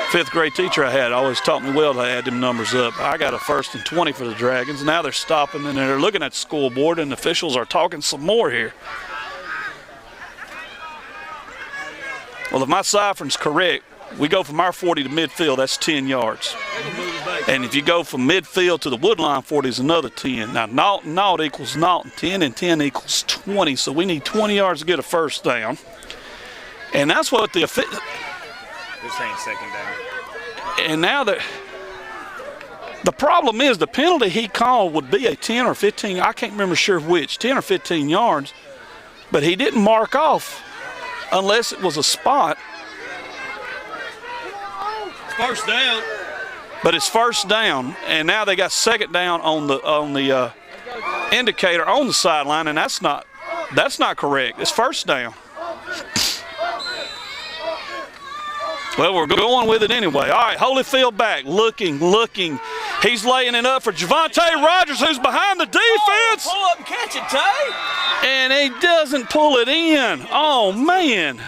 5th grade teacher I had, always taught me well to add them numbers up. I got a 1st and 20 for the Dragons. Now they're stopping and they're looking at the scoreboard, and the officials are talking some more here. Well, if my ciphern's correct, we go from our 40 to midfield, that's 10 yards. And if you go from midfield to the Woodlawn 40 is another 10. Now, naught equals naught, and 10 equals 20. So we need 20 yards to get a first down. And that's what the official... They're saying 2nd down. And now the problem is the penalty he called would be a 10 or 15, I can't remember sure which, 10 or 15 yards. But he didn't mark off unless it was a spot. First down. But it's first down, and now they got 2nd down on the indicator on the sideline, and that's not correct. It's first down. Well, we're going with it anyway. All right, Holyfield back, looking. He's laying it up for Javante Rogers, who's behind the defense. Pull up and catch it, Tay. And he doesn't pull it in. Oh, man.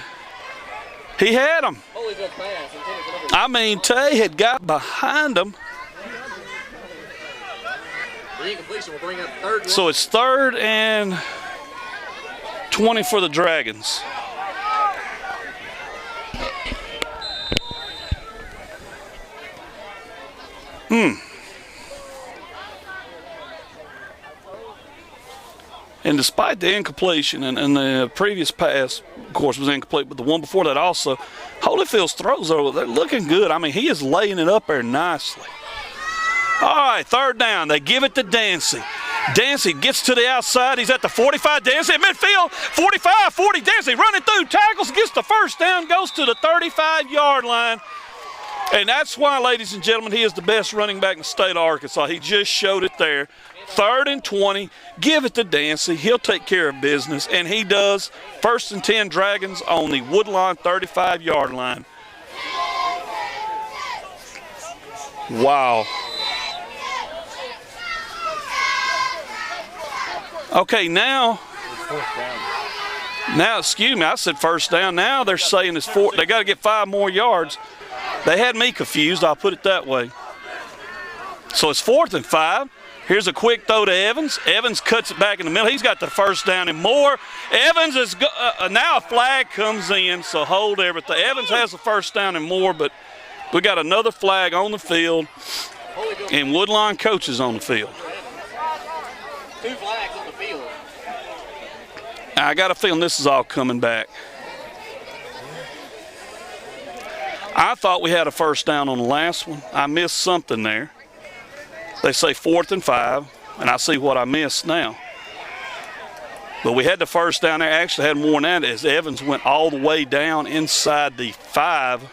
He had him. I mean, Tay had got behind him. The incompletion will bring up third. So it's 3rd and 20 for the Dragons. And despite the incompletion, and the previous pass, of course, was incomplete, but the one before that also, Holyfield's throws are they're looking good. I mean, he is laying it up there nicely. All right, 3rd down. They give it to Dancy. Dancy gets to the outside. He's at the 45. Dancy at midfield. 45, 40. Dancy running through, tackles, gets the first down, goes to the 35-yard line. And that's why, ladies and gentlemen, he is the best running back in the state of Arkansas. He just showed it there. 3rd and 20. Give it to Dancy. He'll take care of business, and he does. 1st and 10 Dragons on the Woodlawn 35-yard line. Wow. Okay, now, excuse me, I said 1st down. Now they're saying it's 4. They got to get 5 more yards. They had me confused, I'll put it that way. So it's 4th and 5. Here's a quick throw to Evans. Evans cuts it back in the middle. He's got the 1st down and more. Evans is now a flag comes in, so hold everything. Evans has the 1st down and more, but we got another flag on the field, and Woodlawn coaches on the field. 2 flags on the field. I got a feeling this is all coming back. I thought we had a 1st down on the last one. I missed something there. They say 4th and 5, and I see what I missed now. But we had the 1st down there. Actually had more than that as Evans went all the way down inside the 5.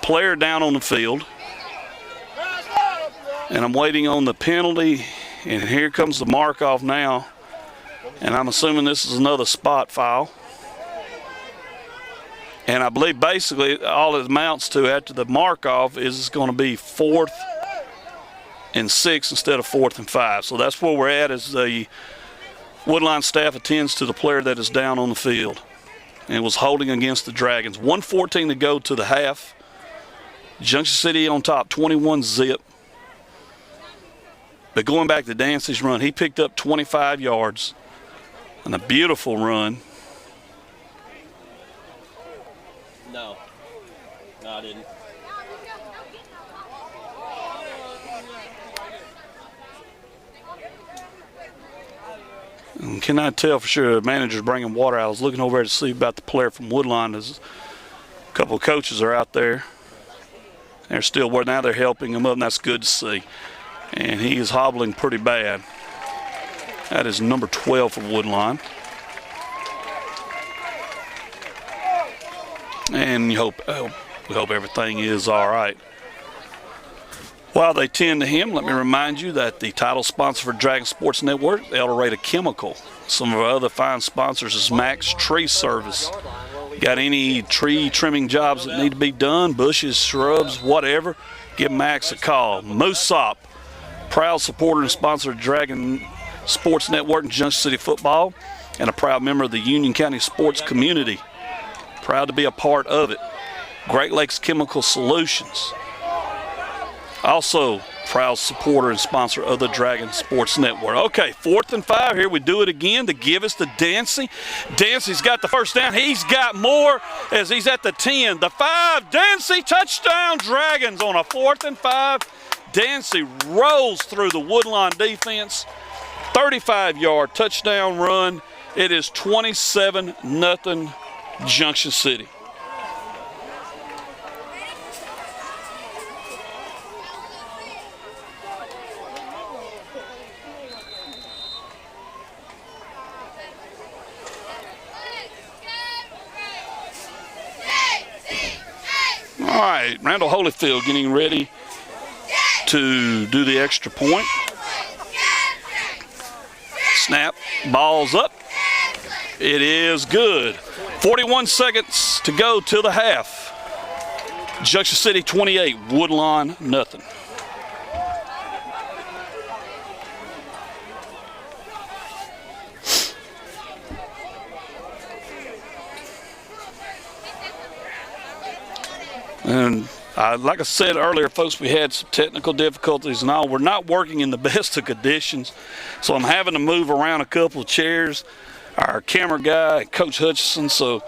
Player down on the field. And I'm waiting on the penalty. And here comes the mark-off now. And I'm assuming this is another spot foul. And I believe basically all it amounts to after the mark-off is it's going to be 4th and 6 instead of 4th and 5. So that's where we're at as the Woodlawn staff attends to the player that is down on the field and was holding against the Dragons. 1:14 to go to the half. Junction City on top, 21-zip. But going back to Dancy's run, he picked up 25 yards and a beautiful run. No, I didn't. And cannot tell for sure the manager's bringing water out. I was looking over there to see about the player from Woodlawn. There's a couple of coaches are out there. They're still working. Now they're helping him up, and that's good to see. And he is hobbling pretty bad. That is number 12 for Woodlawn. And we hope everything is all right. While they tend to him, let me remind you that the title sponsor for Dragon Sports Network, El Dorado Chemical. Some of our other fine sponsors is Max Tree Service. Got any tree trimming jobs that need to be done, bushes, shrubs, whatever, give Max a call. Moose Sop, proud supporter and sponsor of Dragon Sports Network and Junction City Football, and a proud member of the Union County sports community. Proud to be a part of it. Great Lakes Chemical Solutions. Also, proud supporter and sponsor of the Dragon Sports Network. Okay, 4th and 5. Here we do it again. The give is to Dancy. Dancy's got the 1st down. He's got more as he's at the 10. The 5. Dancy, touchdown Dragons on a 4th and 5. Dancy rolls through the Woodlawn defense. 35-yard touchdown run. It is 27-0 Junction City. All right, Randall Holyfield getting ready to do the extra point. Snap, ball's up. It is good. 41 seconds to go till the half. Junction City 28, Woodlawn nothing. And Like I said earlier, folks, we had some technical difficulties and all. We're not working in the best of conditions, so I'm having to move around a couple of chairs. Our camera guy, Coach Hutchison, so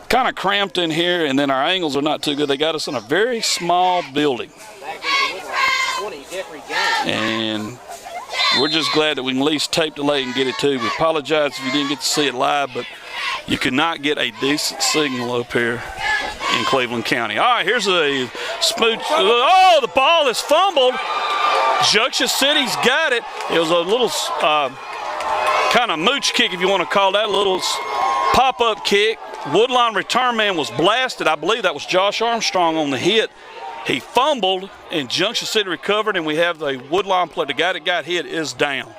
kind of cramped in here, and then our angles are not too good. They got us in a very small building. And we're just glad that we can at least tape delay and get it to you. We apologize if you didn't get to see it live, but you could not get a decent signal up here in Cleveland County. All right, here's a smooch. Oh, the ball is fumbled. Junction City's got it. It was a little kind of mooch kick, if you want to call that, a little pop-up kick. Woodlawn return man was blasted. I believe that was Josh Armstrong on the hit. He fumbled, and Junction City recovered, and we have the Woodlawn player. The guy that got hit is down.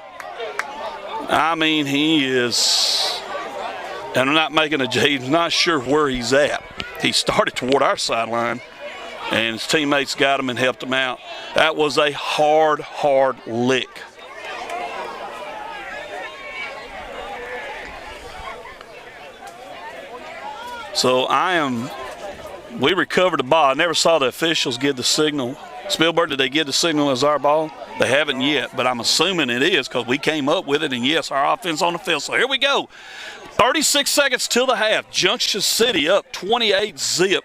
I mean, he is, and I'm not making a J, he's not sure where he's at. He started toward our sideline, and his teammates got him and helped him out. That was a hard, hard lick. So we recovered the ball. I never saw the officials give the signal. Spielberg, did they give the signal as our ball? They haven't yet, but I'm assuming it is because we came up with it, and yes, our offense on the field. So here we go. 36 seconds till the half. Junction City up 28-zip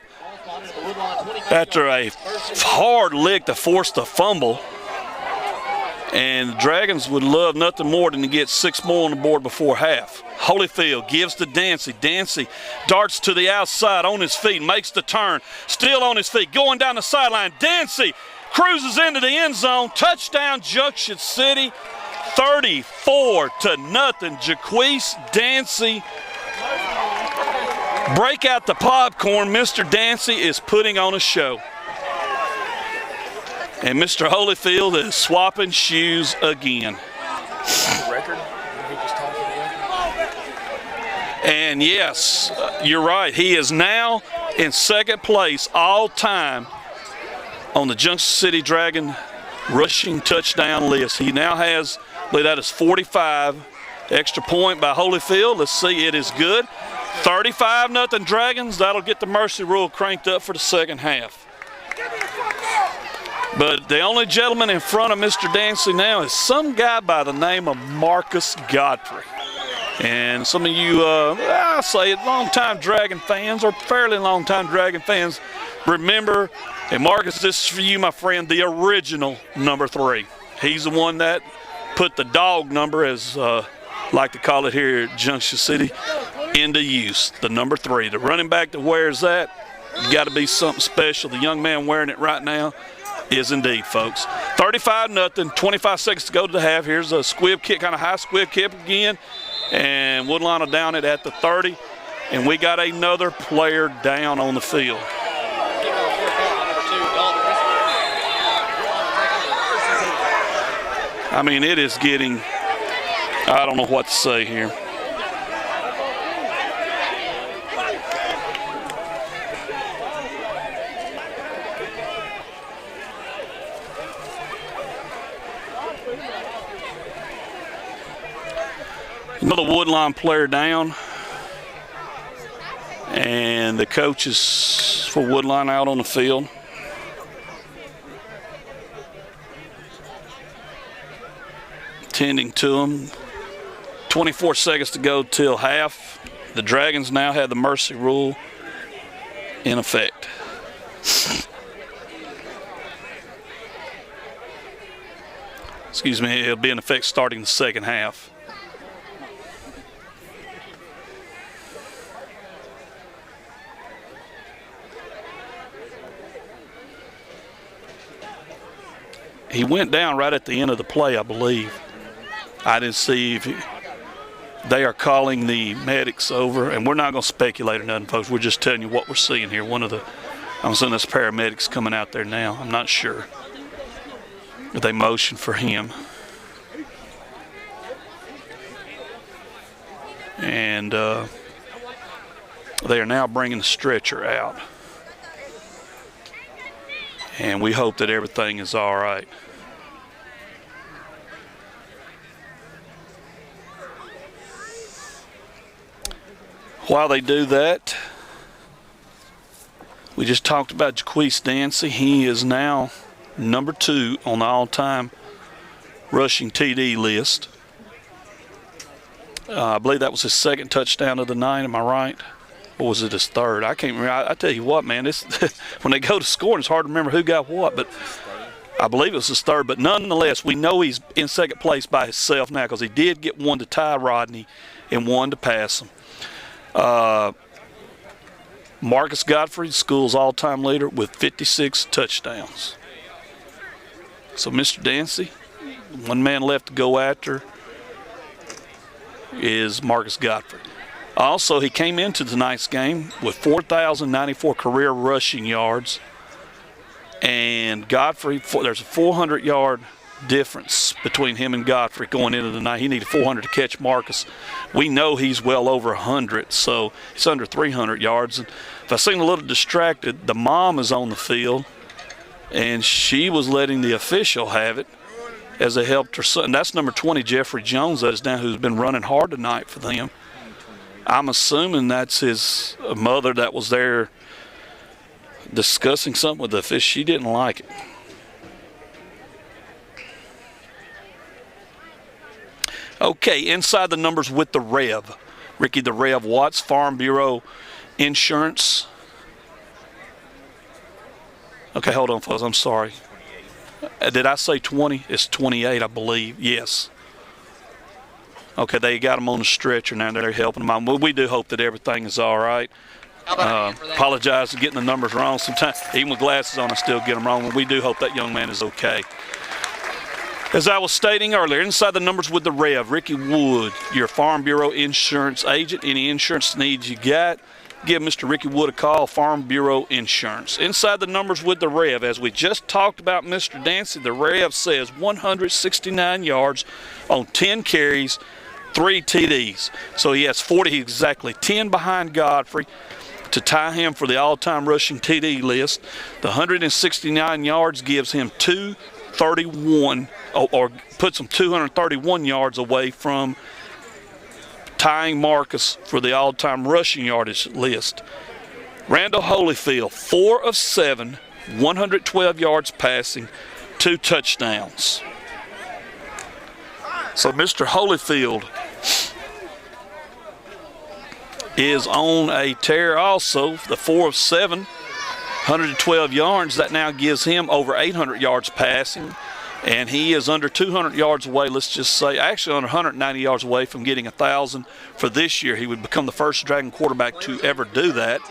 after a hard lick to force the fumble. And the Dragons would love nothing more than to get 6 more on the board before half. Holyfield gives to Dancy. Dancy darts to the outside on his feet, makes the turn, still on his feet, going down the sideline. Dancy cruises into the end zone. Touchdown, Junction City, 34-0. Jaquise Dancy. Break out the popcorn. Mr. Dancy is putting on a show. And Mr. Holyfield is swapping shoes again. Record? And yes, you're right. He is now in second place all time on the Junction City Dragon rushing touchdown list. He now has, I believe that is 45. Extra point by Holyfield. Let's see, it is good. 35-0 Dragons. That'll get the mercy rule cranked up for the second half. But the only gentleman in front of Mr. Dancy now is some guy by the name of Marcus Godfrey. And some of you, I'll say it, long-time Dragon fans or fairly long-time Dragon fans remember, and Marcus, this is for you, my friend, the original number 3. He's the one that put the dog number, as like to call it here at Junction City, into use, the number 3. The running back that wears that, got to be something special. The young man wearing it right now is indeed, folks. 35-0, 25 seconds to go to the half. Here's a squib kick, kind of high squib kick again. And Woodlawn will down it at the 30. And we got another player down on the field. I mean, it is getting, I don't know what to say here. Another Woodlawn player down, and the coaches for Woodlawn out on the field. Tending to them. 24 seconds to go till half. The Dragons now have the mercy rule in effect. Excuse me, it'll be in effect starting the second half. He went down right at the end of the play, I believe. I didn't see if they are calling the medics over, and we're not going to speculate or nothing, folks. We're just telling you what we're seeing here. I'm assuming this paramedics coming out there now. I'm not sure. But they motioned for him. And they are now bringing the stretcher out. And we hope that everything is all right. While they do that, We just talked about Jaquise Dancy. He is now number 2 on the all-time rushing TD list. I believe that was his 2nd touchdown of the night. Am I right? Or was it his 3rd? I can't remember. I tell you what, man, this when they go to scoring, it's hard to remember who got what. But I believe it was his 3rd. But nonetheless, we know he's in 2nd place by himself now because he did get one to tie Rodney and one to pass him. Marcus Godfrey, school's all-time leader with 56 touchdowns. So Mr. Dancy, one man left to go after is Marcus Godfrey. Also, he came into tonight's game with 4,094 career rushing yards. And Godfrey, there's a 400-yard difference between him and Godfrey going into the night. He needed 400 to catch Marcus. We know he's well over 100, so he's under 300 yards. And if I seem a little distracted, the mom is on the field, and she was letting the official have it as they helped her son. That's number 20, Jeffrey Jones, that is down, who's been running hard tonight for them. I'm assuming that's his mother that was there discussing something with the official. She didn't like it. Okay, inside the numbers with the Rev. Ricky the Rev Watts, Farm Bureau Insurance. Okay, hold on, folks. I'm sorry. Did I say 20? It's 28, I believe. Yes. Okay, they got him on the stretcher now. They're helping him out. Well, we do hope that everything is all right. Apologize for getting the numbers wrong. Sometimes, even with glasses on, I still get them wrong. We do hope that young man is okay. As I was stating earlier, inside the numbers with the Rev, Ricky Wood, your Farm Bureau insurance agent. Any insurance needs you got, give Mr. Ricky Wood a call, Farm Bureau Insurance. Inside the numbers with the Rev, as we just talked about Mr. Dancy, the Rev says 169 yards on 10 carries, 3 TDs. So he has 40, exactly 10 behind Godfrey to tie him for the all-time rushing TD list. The 169 yards gives him 231, or puts him 231 yards away from tying Marcus for the all-time rushing yardage list. Randall Holyfield, 4 of 7, 112 yards passing, 2 touchdowns. So Mr. Holyfield is on a tear also. The 4 of 7, 112 yards. That now gives him over 800 yards passing. And he is under 200 yards away, let's just say, actually under 190 yards away from getting 1,000 for this year. He would become the first Dragon quarterback to ever do that.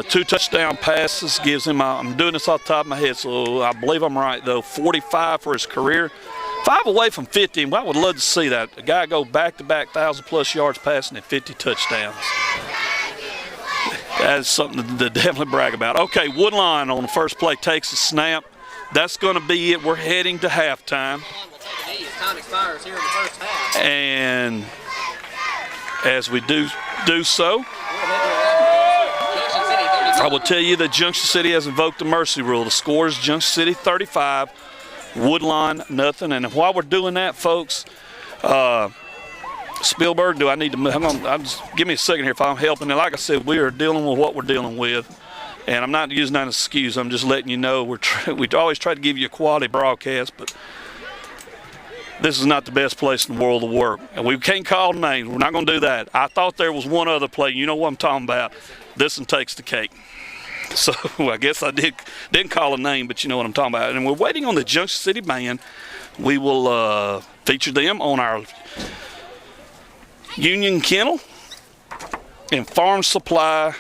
2 touchdown passes gives him, I'm doing this off the top of my head, so I believe I'm right, though, 45 for his career. 5 away from 50, and I would love to see that. A guy go back-to-back 1,000-plus yards passing and 50 touchdowns. That is something to definitely brag about. Okay, Woodlawn on the first play takes a snap. That's going to be it. We're heading to halftime. And as we do so, I will tell you that Junction City has invoked the mercy rule. The score is Junction City 35, Woodlawn nothing. And while we're doing that, folks, Spielberg, do I need to move? Give me a second here if I'm helping. And like I said, we are dealing with what we're dealing with. And I'm not using that as an excuse. I'm just letting you know we always try to give you a quality broadcast, but this is not the best place in the world to work. And we can't call names. We're not going to do that. I thought there was one other play. You know what I'm talking about. This one takes the cake. So I guess I didn't call a name, but you know what I'm talking about. And we're waiting on the Junction City Band. We will feature them on our Union Kennel and Farm Supply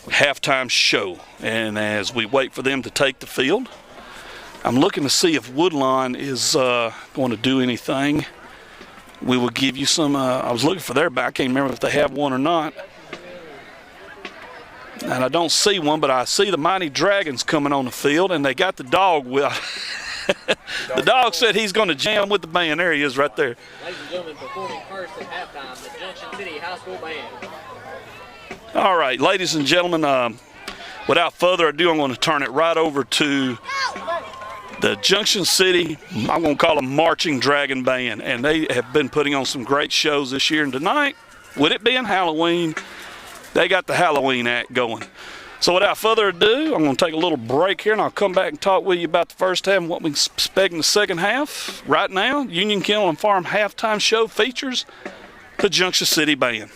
halftime show. And as we wait for them to take the field, I'm looking to see if Woodlawn is going to do anything. We will give you some, I was looking for their back. I can't remember if they have one or not. And I don't see one, but I see the Mighty Dragons coming on the field, and they got the dog with. The dog said he's going to jam with the band. There he is right there. Ladies and gentlemen, performing first at halftime, the Junction City High School Band. All right, ladies and gentlemen, without further ado, I'm going to turn it right over to the Junction City, I'm going to call them Marching Dragon Band. And they have been putting on some great shows this year. And tonight, with it being Halloween, they got the Halloween act going. So without further ado, I'm going to take a little break here, and I'll come back and talk with you about the first half and what we expect in the second half. Right now, Union Kennel and Farm halftime show features the Junction City Band.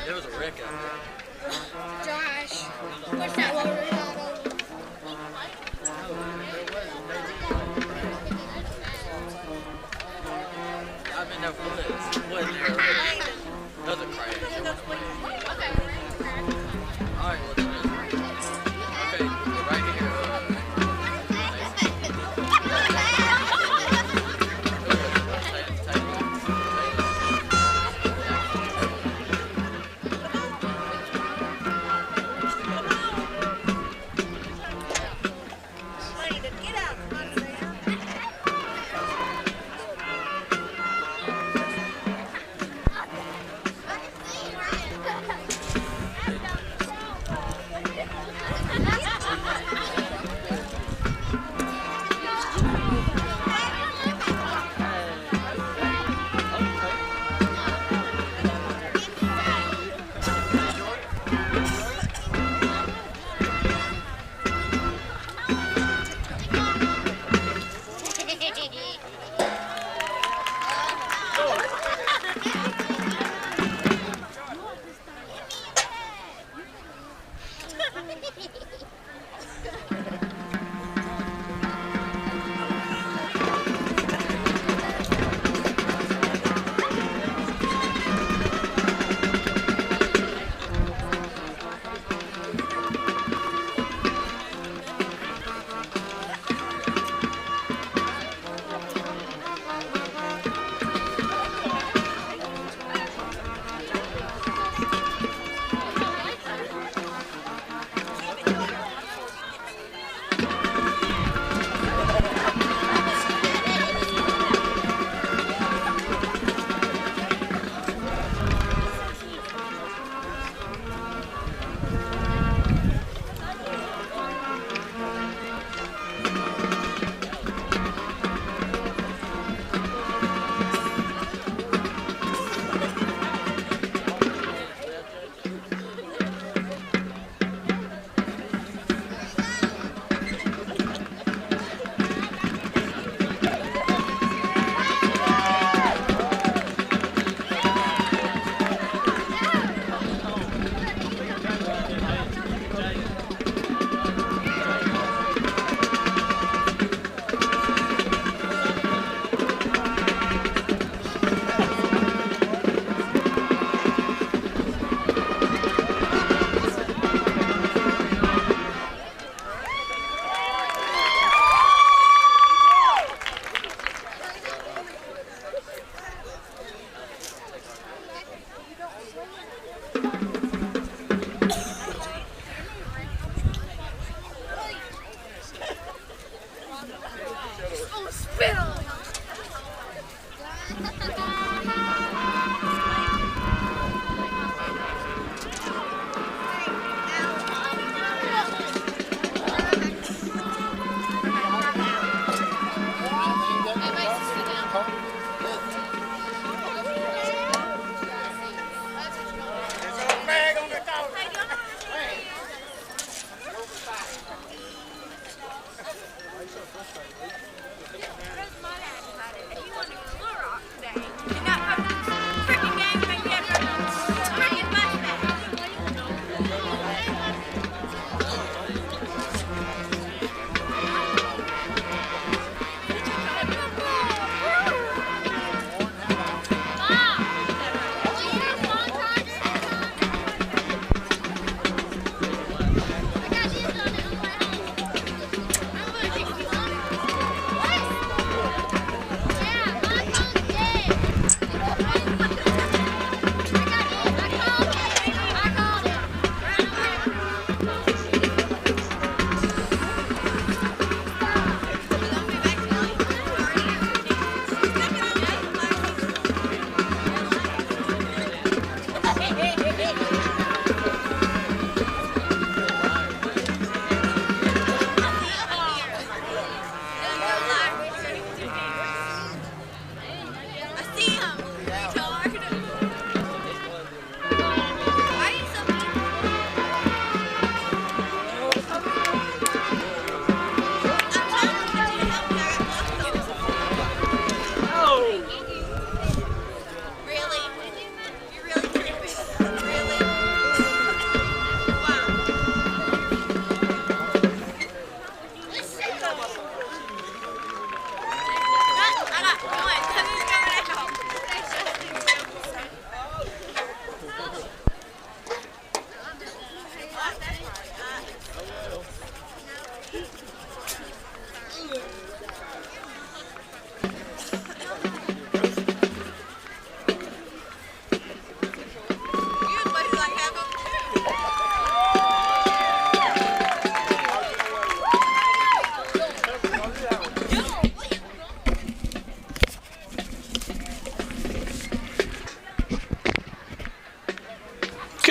There was a wreck out there. Josh, push that lower side over. I've been there for this. Wasn't there? That was a crash. All right, let's do it. Okay, right here.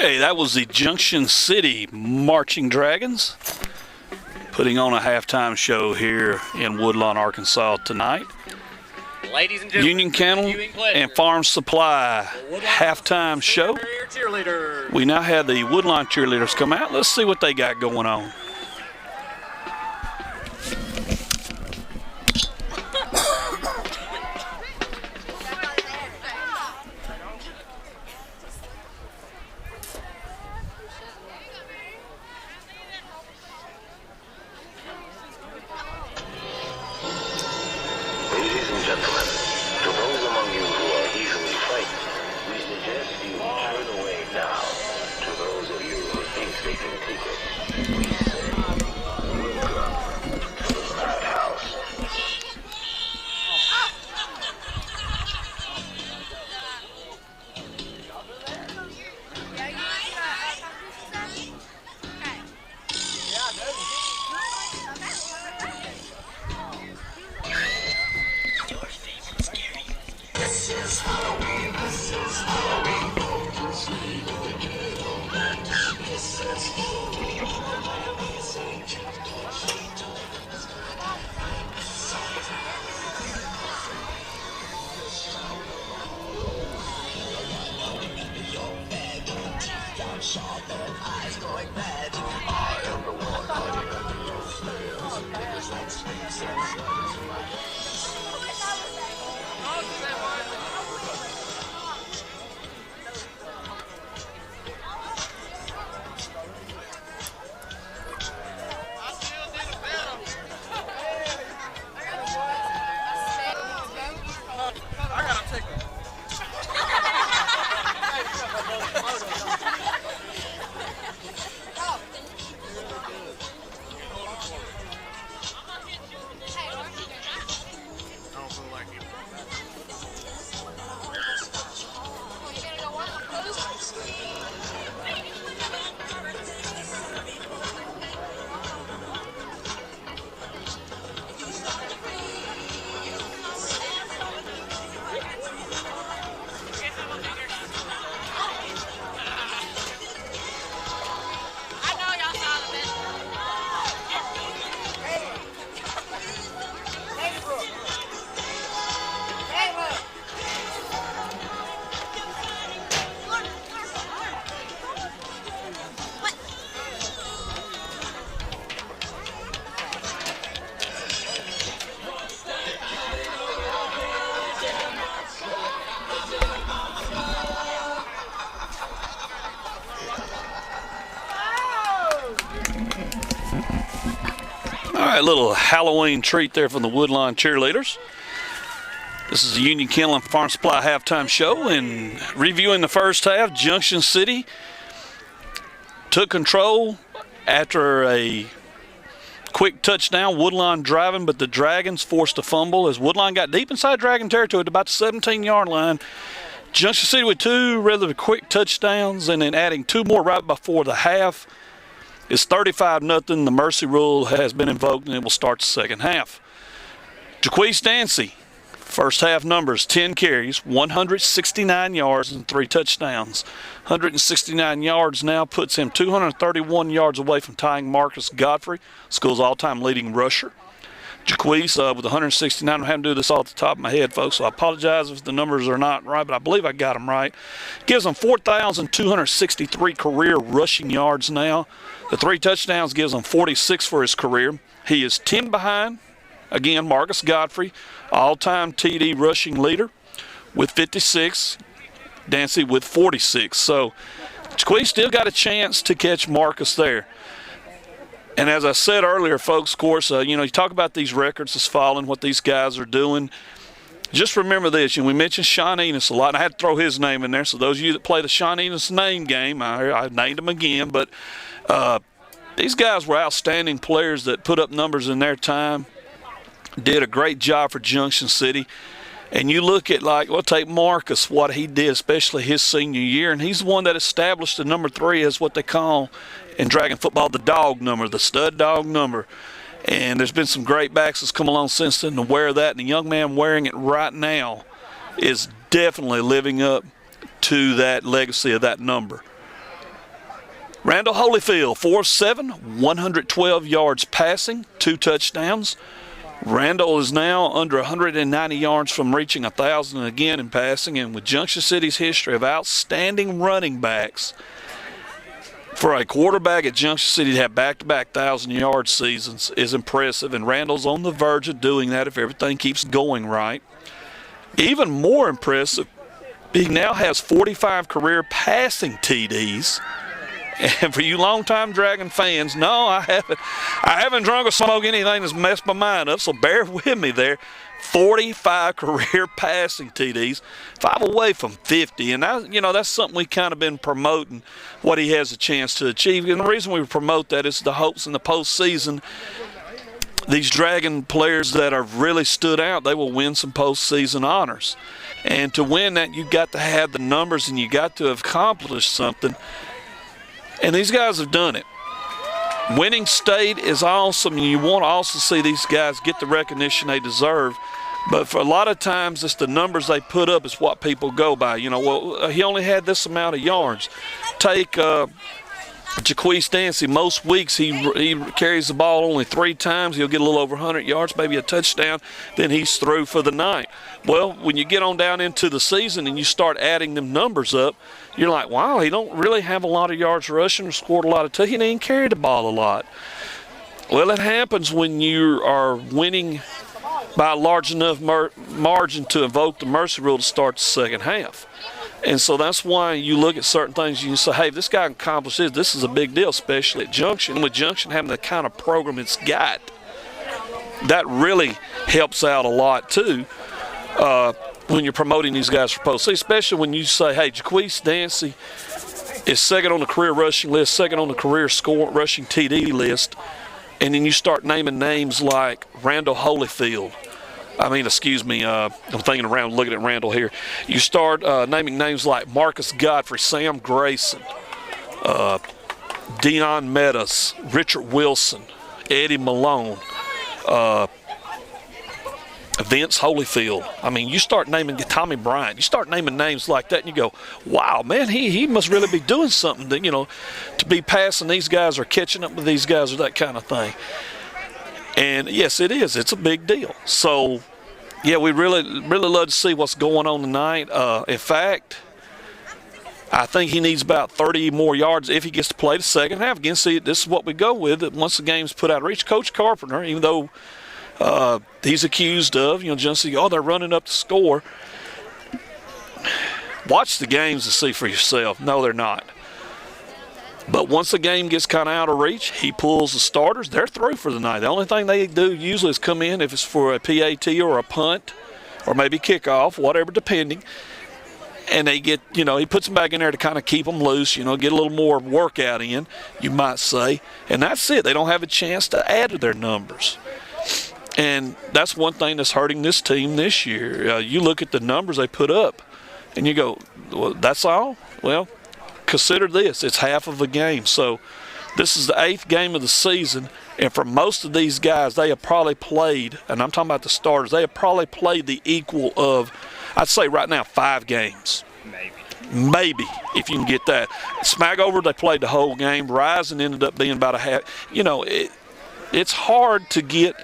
Okay, that was the Junction City Marching Dragons putting on a halftime show here in Woodlawn, Arkansas tonight. Ladies and gentlemen, Union Kennel viewing pleasure. and Farm Supply halftime show. Cheerleaders. We now have the Woodlawn cheerleaders come out. Let's see what they got going on. Ladies and gentlemen, to those among you who are easily frightened, we suggest you turn away now. To those of you who think they can take it, we say, welcome to the madhouse. All right, little Halloween treat there from the Woodlawn cheerleaders. This is the Union Kennel and Farm Supply halftime show, and reviewing the first half, Junction City took control after a quick touchdown. Woodlawn driving, but the Dragons forced a fumble as Woodlawn got deep inside Dragon territory at about the 17-yard line. Junction City with two rather quick touchdowns and then adding two more right before the half. It's 35-0. The mercy rule has been invoked, and it will start the second half. Jaquise Dancy, first half numbers, 10 carries, 169 yards, and 3 touchdowns. 169 yards now puts him 231 yards away from tying Marcus Godfrey, school's all-time leading rusher. Jaquise with 169. I'm having to do this off the top of my head, folks, so I apologize if the numbers are not right, but I believe I got them right. Gives him 4,263 career rushing yards now. The 3 touchdowns gives him 46 for his career. He is 10 behind, again, Marcus Godfrey, all-time TD rushing leader with 56. Dancy with 46. So Jaquise still got a chance to catch Marcus there. And as I said earlier, folks, of course, you talk about these records that's falling, what these guys are doing. Just remember this, we mentioned Sean Enos a lot, and I had to throw his name in there. So those of you that play the Sean Enos name game, I named him again. But these guys were outstanding players that put up numbers in their time, did a great job for Junction City. And you look at, take Marcus, what he did, especially his senior year, and he's the one that established the number 3 as what they call in Dragon football the dog number, the stud dog number. And there's been some great backs that's come along since then to wear that, and the young man wearing it right now is definitely living up to that legacy of that number. Randall Holyfield, 4 of 7, 112 yards passing, 2 touchdowns. Randall is now under 190 yards from reaching 1,000 again in passing, and with Junction City's history of outstanding running backs, for a quarterback at Junction City to have back-to-back 1,000-yard seasons is impressive, and Randall's on the verge of doing that if everything keeps going right. Even more impressive, he now has 45 career passing TDs. And for you longtime Dragon fans, no, I haven't drunk or smoked anything that's messed my mind up, so bear with me there. 45 career passing TDs, 5 away from 50, and that's something we kind of been promoting, what he has a chance to achieve. And the reason we promote that is the hopes in the postseason. These Dragon players that have really stood out, they will win some postseason honors. And to win that, you've got to have the numbers and you got to have accomplished something. And these guys have done it. Winning state is awesome, and you want to also see these guys get the recognition they deserve. But for a lot of times, it's the numbers they put up is what people go by. He only had this amount of yards. Take Jaquise Dancy. Most weeks he carries the ball only 3 times. He'll get a little over 100 yards, maybe a touchdown. Then he's through for the night. Well, when you get on down into the season and you start adding them numbers up, you're like, wow, he don't really have a lot of yards rushing or scored a lot of he didn't carry the ball a lot. Well, it happens when you are winning by a large enough margin to invoke the mercy rule to start the second half. And so that's why you look at certain things, you can say, hey, if this guy can accomplish this, this is a big deal, especially at Junction. With Junction having the kind of program it's got, that really helps out a lot too when you're promoting these guys for postseason, especially when you say, hey, Jaquise Dancy is second on the career rushing list, second on the career rushing TD list, and then you start naming names like Randall Holyfield. I'm thinking around, looking at Randall here. You start naming names like Marcus Godfrey, Sam Grayson, Dion Meadows, Richard Wilson, Eddie Malone, Vince Holyfield. You start naming Tommy Bryant. You start naming names like that, and you go, wow, man, he must really be doing something to be passing these guys or catching up with these guys or that kind of thing. And yes, it is. It's a big deal. So, yeah, we really love to see what's going on tonight. In fact, I think he needs about 30 more yards if he gets to play the second half. Again, see, this is what we go with. Once the game's put out of reach, Coach Carpenter, even though he's accused of, just they're running up the score. Watch the games to see for yourself. No, they're not. But once the game gets kind of out of reach, he pulls the starters. They're through for the night. The only thing they do usually is come in if it's for a PAT or a punt or maybe kickoff, whatever, depending. And they get, he puts them back in there to kind of keep them loose, get a little more workout in, you might say. And that's it. They don't have a chance to add to their numbers. And that's one thing that's hurting this team this year. You look at the numbers they put up, and you go, well, that's all? Well, consider this. It's half of a game. So this is the 8th game of the season, and for most of these guys, they have probably played, and I'm talking about the starters, they have probably played the equal of, I'd say right now, 5 games. Maybe, if you can get that. Smagover, they played the whole game. Rising ended up being about a half. It's hard to get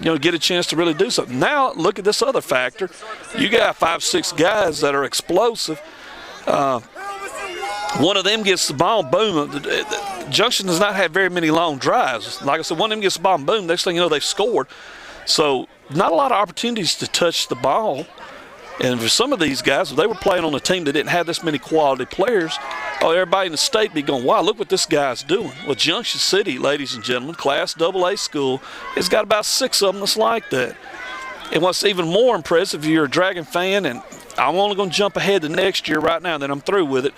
a chance to really do something. Now, look at this other factor. You got 5, 6 guys that are explosive. One of them gets the ball, boom. Junction does not have very many long drives. Like I said, one of them gets the ball, boom. Next thing you know, they've scored. So not a lot of opportunities to touch the ball. And for some of these guys, if they were playing on a team that didn't have this many quality players, everybody in the state be going, wow, look what this guy's doing. Well, Junction City, ladies and gentlemen, Class AA school, has got about 6 of them that's like that. And what's even more impressive, if you're a Dragon fan, and I'm only going to jump ahead to next year right now, and then I'm through with it,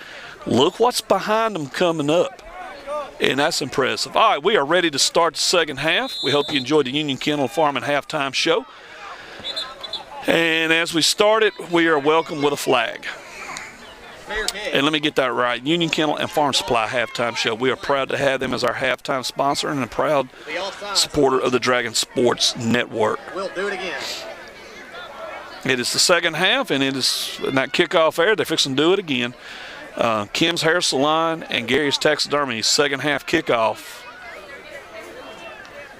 look what's behind them coming up. And that's impressive. All right, we are ready to start the second half. We hope you enjoyed the Union Kennel Farming halftime show. And as we start it, we are welcome with a flag. And let me get that right. Union Kennel and Farm Supply halftime show. We are proud to have them as our halftime sponsor and a proud supporter of the Dragon Sports Network. We'll do it again. It is the second half, and it is in that kickoff area. They're fixing to do it again. Kim's Hair Salon and Gary's Taxidermy second half kickoff.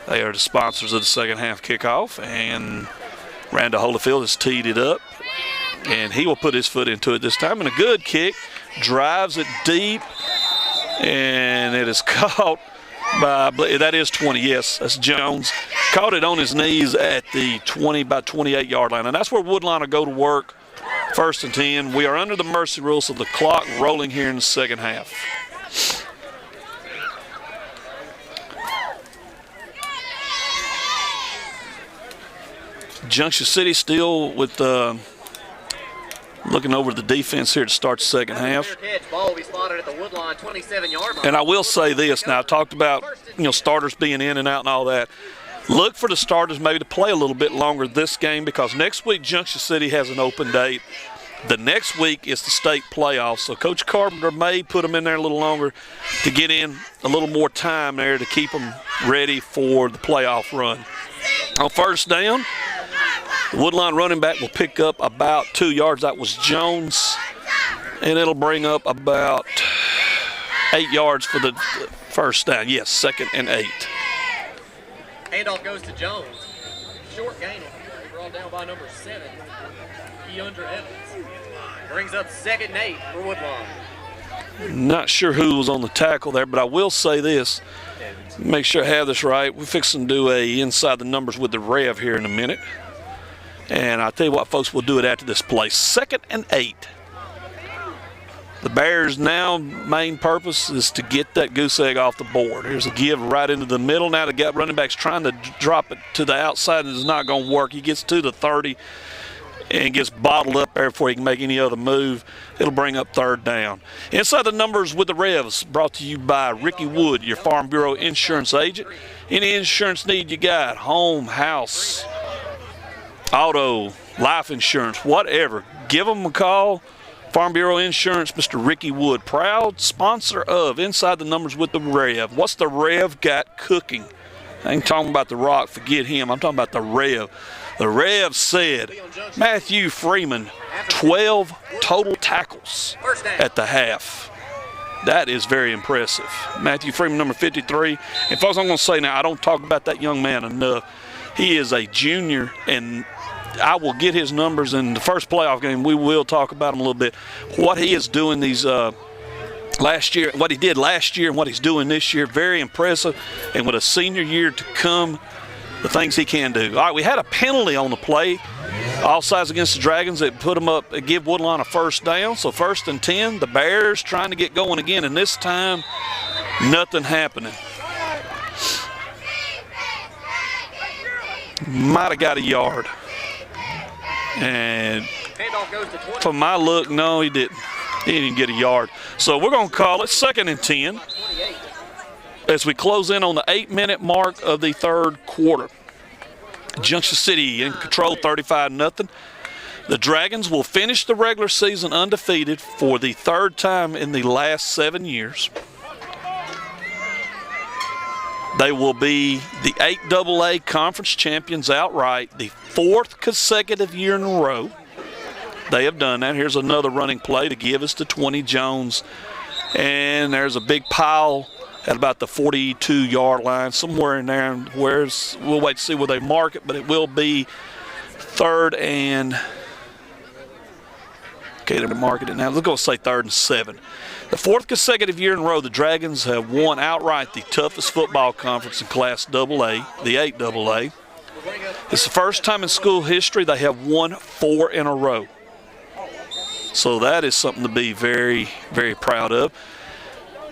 They are the sponsors of the second half kickoff, and Randall Holyfield has teed it up, and he will put his foot into it this time. And a good kick, drives it deep, and it is caught by, that is 20, yes, that's Jones. Caught it on his knees at the 20 by 28 yard line, and that's where Woodlawn will go to work. 1st and 10. We are under the mercy rule, so the clock rolling here in the second half. Junction City still with looking over the defense here to start the second half. And I will say this, now I talked about starters being in and out and all that. Look for the starters maybe to play a little bit longer this game, because next week Junction City has an open date. The next week is the state playoffs, so Coach Carpenter may put them in there a little longer to get in a little more time there to keep them ready for the playoff run. On 1st down, the Woodlawn running back will pick up about 2 yards. That was Jones, and it'll bring up about 8 yards for the 1st down. Yes, 2nd and 8. Handoff goes to Jones. Short gain. Brought down by number 7, Keandre Evans. Brings up 2nd and 8 for Woodlawn. Not sure who was on the tackle there, but I will say this. Make sure I have this right. We're fixing to do a inside the numbers with the Rev here in a minute. And I'll tell you what, folks, we'll do it after this play. 2nd and 8. The Bears' now main purpose is to get that goose egg off the board. Here's a give right into the middle. Now the running back's trying to drop it to the outside, and it's not going to work. He gets to the 30 and gets bottled up there before he can make any other move. It'll bring up 3rd down. Inside the numbers with the Revs, brought to you by Ricky Wood, your Farm Bureau insurance agent. Any insurance need you got, home, house, auto, life insurance, whatever, give them a call. Farm Bureau Insurance, Mr. Ricky Wood, proud sponsor of Inside the Numbers with the Rev. What's the Rev got cooking? I ain't talking about the Rock, forget him. I'm talking about the Rev. The Rev said Matthew Freeman, 12 total tackles at the half. That is very impressive. Matthew Freeman, number 53. And folks, I'm going to say now, I don't talk about that young man enough. He is a junior, and I will get his numbers in the first playoff game. We will talk about him a little bit. What he is doing these last year, what he did last year and what he's doing this year, very impressive. And with a senior year to come, the things he can do. All right, we had a penalty on the play, offsides against the Dragons, that put them up, give Woodlawn a 1st down. So 1st and 10, the Bears trying to get going again, and this time, nothing happening. Might have got a yard. And from my look, no, he didn't. He didn't even get a yard. So we're going to call it 2nd and 10 as we close in on the 8-minute mark of the 3rd quarter. Junction City in control, 35-0. The Dragons will finish the regular season undefeated for the 3rd time in the last 7 years. They will be the 8AA conference champions outright, the 4th consecutive year in a row. They have done that. Here's another running play to give us to 20 Jones. And there's a big pile at about the 42-yard line, somewhere in there. We'll wait to see where they mark it, but it will be 3rd and – okay, they're marking it now. Let's go say 3rd and 7. The 4th consecutive year in a row, the Dragons have won outright the toughest football conference in Class AA, the 8AA. It's the first time in school history they have won 4 in a row. So that is something to be very, very proud of.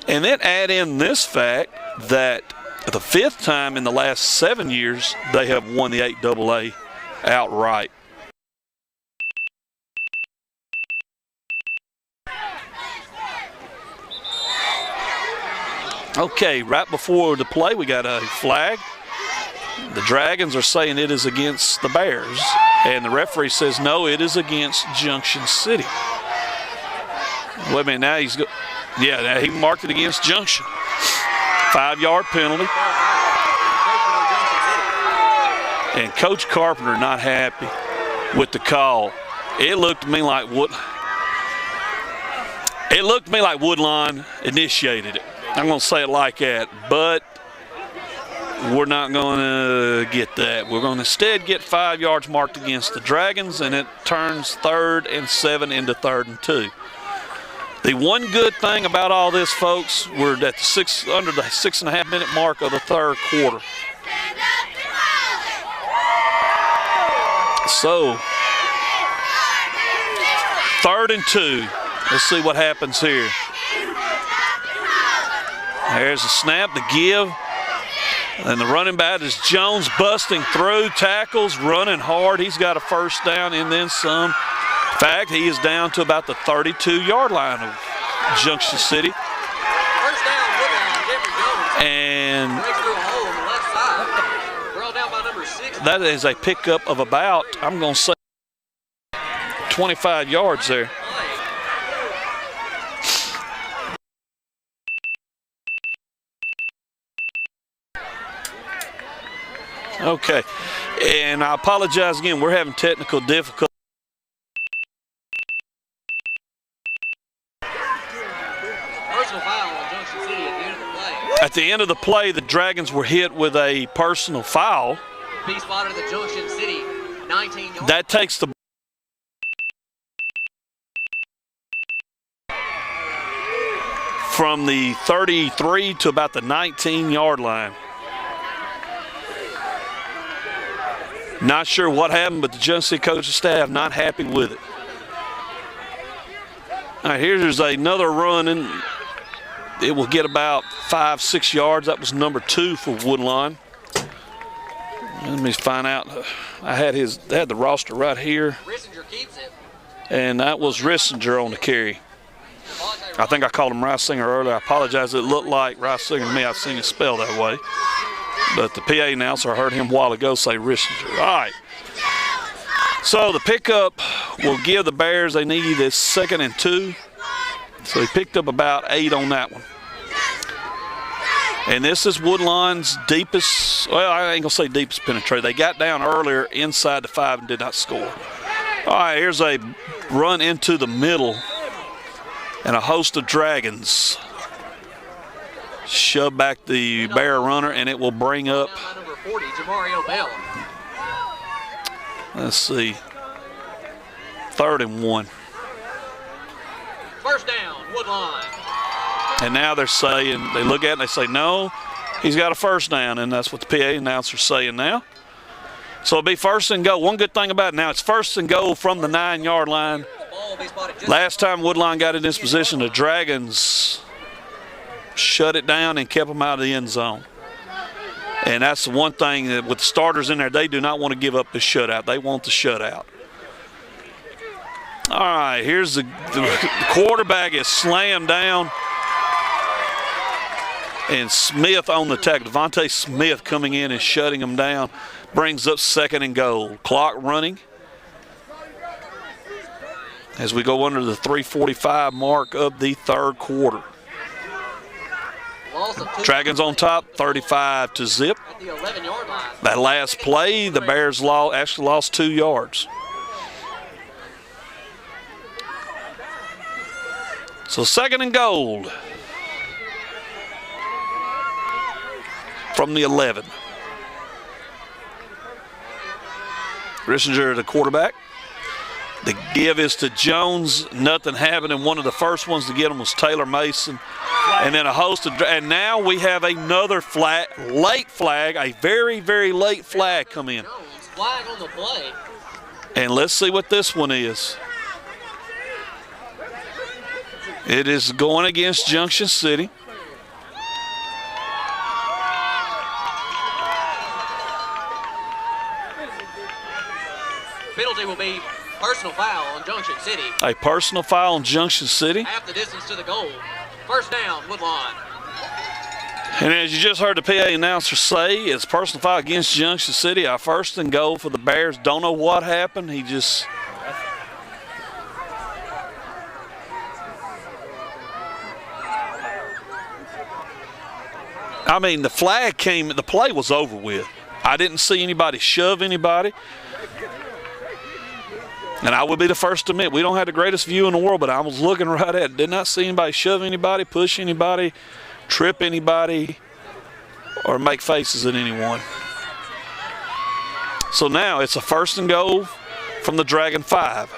And then add in this fact that the 5th time in the last 7 years they have won the 8AA outright. Okay, right before the play, we got a flag. The Dragons are saying it is against the Bears, and the referee says no, it is against Junction City. Wait a minute, now he's now he marked it against Junction. 5-yard penalty. And Coach Carpenter not happy with the call. It looked to me like what It looked to me like Woodlawn initiated it. I'm going to say it like that, but we're not going to get that. We're going to instead get 5 yards marked against the Dragons, and it turns 3rd and 7 into 3rd and 2. The one good thing about all this, folks, we're at the under the 6.5 minute mark of the 3rd quarter. So, 3rd and 2. Let's see what happens here. There's the snap, the give. And the running back is Jones, busting through, tackles, running hard. He's got a first down and then some. In fact, he is down to about the 32-yard line of Junction City. First down, Woodlawn, Jeffrey Jones. And Breaks through a hole on the left side. We're all down by number 6. that is a pickup of about, I'm going to say, 25 yards there. Okay, and I apologize again. We're having technical difficulties. Personal foul on Junction City at the end of the play. At the end of the play, the Dragons were hit with a personal foul. B spotted the Junction City 19 yards. That takes the from the 33 to about the 19-yard line. Not sure what happened, but the Junction City coaching staff not happy with it. All right, here's another run, and it will get about 5-6 yards. That was number 2 for Woodlawn. Let me find out. I had the roster right here, Rissinger keeps it. and that was Rissinger on the carry. I think I called him Rissinger earlier. I apologize. It looked like Rissinger to me. I've seen it spelled that way. But the PA announcer, I heard him a while ago say Rissinger. All right. So the pickup will give the Bears, they need this 2nd and 2. So he picked up about 8 on that one. And this is Woodlawn's deepest, well, I ain't going to say deepest penetration. They got down earlier inside the 5 and did not score. All right, here's a run into the middle. And a host of Dragons shove back the Bear runner, and it will bring up, Down by number 40, Jamario Bell. let's see, 3rd and 1. First down, Woodlawn. And now they're saying, they look at it and they say, no, he's got a first down, and that's what the PA announcer's saying now. So it'll be 1st and goal. One good thing about it now, it's 1st and goal from the 9-yard line. Ball will be spotted just Last time Woodlawn got in this position, the Dragons shut it down and kept them out of the end zone. And that's the one thing that with the starters in there, they do not want to give up the shutout. They want the shutout. All right, here's the quarterback is slammed down. And Smith on the tackle. Devontae Smith coming in and shutting him down. Brings up 2nd and goal. Clock running. As we go under the 3:45 mark of the 3rd quarter. loss of 2. Dragons on top, 35 to zip. At the 11-yard line. That last play, the Bears actually lost 2 yards. So 2nd and goal from the 11. Rissinger, the quarterback. The give is to Jones. Nothing happened, and one of the first ones to get him was Taylor Mason. And then a host of, and now we have another flag, late flag, a very, very late flag come in. Jones, flag on the play. And let's see what this one is. It is going against Junction City. Penalty will be personal foul on Junction City. A personal foul on Junction City. Half the distance to the goal. First down, Woodlawn. And as you just heard the PA announcer say, it's personal foul against Junction City. Our 1st and goal for the Bears. Don't know what happened. He just... I mean, the flag came, the play was over with. I didn't see anybody shove anybody. And I would be the first to admit, we don't have the greatest view in the world, but I was looking right at it. Did not see anybody shove anybody, push anybody, trip anybody, or make faces at anyone. So now it's a 1st and goal from the Dragon 5.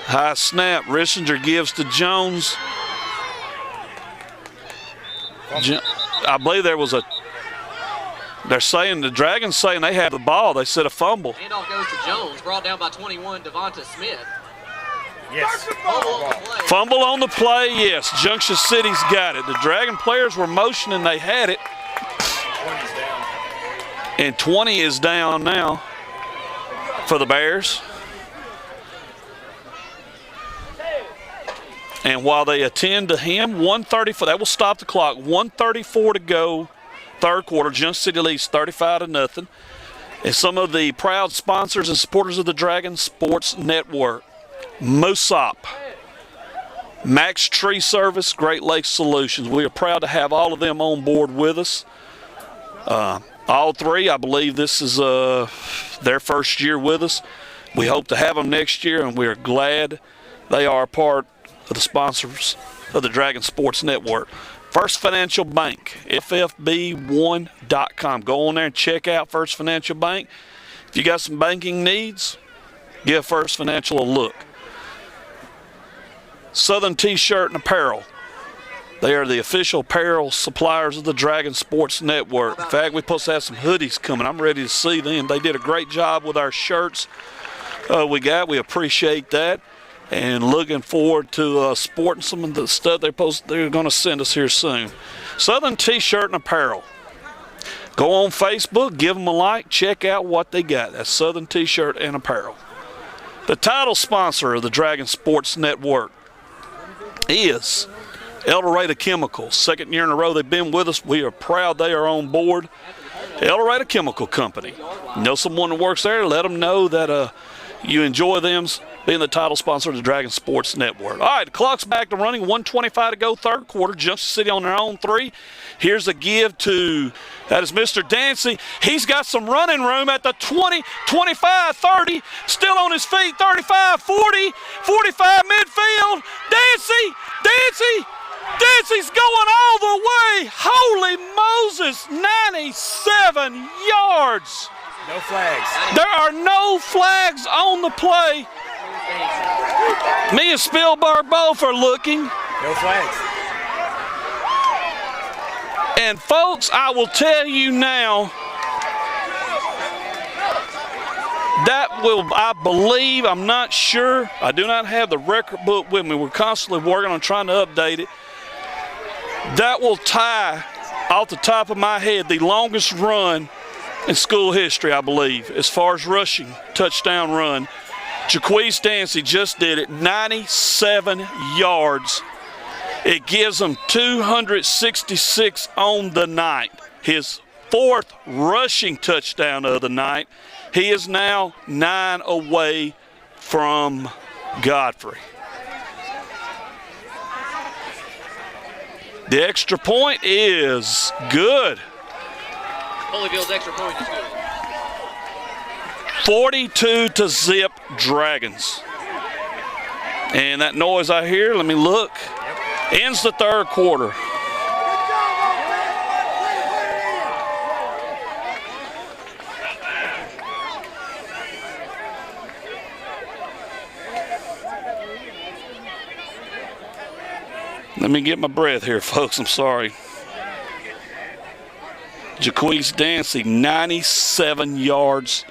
High snap, Rissinger gives to Jones. I believe there was they're saying, the Dragons saying they have the ball. They said a fumble. Handoff goes to Jones, brought down by 21, Devonta Smith. Yes. Fumble on the play, yes. Junction City's got it. The Dragon players were motioning, they had it. 20's down. And 20 is down now for the Bears. And while they attend to him, 1:34, that will stop the clock. 1:34 to go, 3rd quarter. Junction City leads 35-0. And some of the proud sponsors and supporters of the Dragon Sports Network: Moosop, Max Tree Service, Great Lakes Solutions. We are proud to have all of them on board with us. All three, I believe this is their first year with us. We hope to have them next year, and we are glad they are a part of the sponsors of the Dragon Sports Network. First Financial Bank, ffb1.com. Go on there and check out First Financial Bank. If you got some banking needs, give First Financial a look. Southern T-Shirt and Apparel. They are the official apparel suppliers of the Dragon Sports Network. In fact, we're supposed to have some hoodies coming. I'm ready to see them. They did a great job with our shirts we appreciate that. And looking forward to sporting some of the stuff they're going to send us here soon. Southern T-Shirt and Apparel. Go on Facebook, give them a like, check out what they got. That's Southern T-Shirt and Apparel. The title sponsor of the Dragon Sports Network is El Dorado Chemicals. 2nd year in a row they've been with us. We are proud they are on board. El Dorado Chemical Company. You know someone that works there, let them know that you enjoy them being the title sponsor of the Dragon Sports Network. All right, the clock's back to running. 1:25 to go, 3rd quarter. Junction City on their own 3. Here's a give to, that is Mr. Dancy. He's got some running room at the 20, 25, 30. Still on his feet, 35, 40, 45 midfield. Dancy's going all the way. Holy Moses, 97 yards. No flags. There are no flags on the play. Me and Spielberg both are looking. No flags. And folks, I will tell you now, that will, I believe, I'm not sure. I do not have the record book with me. We're constantly working on trying to update it. That will tie, off the top of my head, the longest run in school history, I believe, as far as rushing touchdown run. Jaquez Dancy just did it, 97 yards. It gives him 266 on the night. His 4th rushing touchdown of the night. He is now 9 away from Godfrey. The extra point is good. Holyfield's extra point is good. 42-0 Dragons. And that noise I hear, let me look, ends the 3rd quarter. Let me get my breath here, folks. I'm sorry. Jaquez Dancy, 97 yards.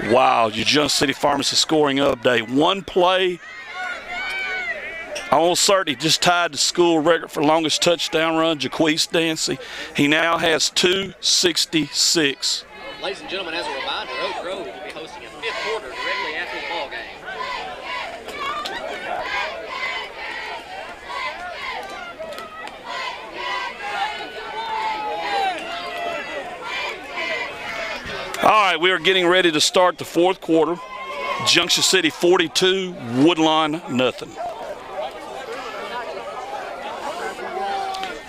Wow, your Junction City Pharmacy scoring update. One play, almost certainly just tied the school record for longest touchdown run, Jaquez Dancy. He now has 266. Ladies and gentlemen, as a reminder, Oak Grove will be hosting a 5th quarter directly after the ball game. All right, we are getting ready to start the 4th quarter. Junction City 42, Woodlawn nothing.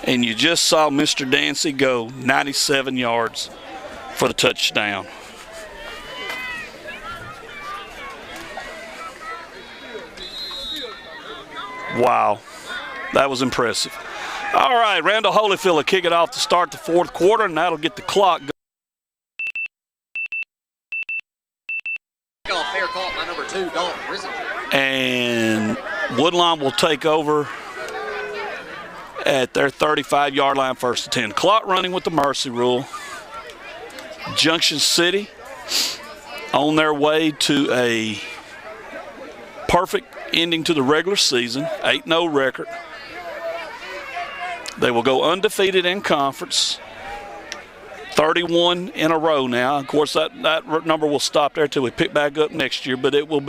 And you just saw Mr. Dancy go 97 yards for the touchdown. Wow, that was impressive. All right, Randall Holyfield will kick it off to start the fourth quarter, and that'll get the clock going. Fair call by number 2, Dalton Rissinger. And Woodlawn will take over at their 35-yard line, 1st and 10. Clock running with the mercy rule. Junction City on their way to a perfect ending to the regular season, 8-0 record. They will go undefeated in conference, 31 in a row now. Of course, that number will stop there till we pick back up next year, but it will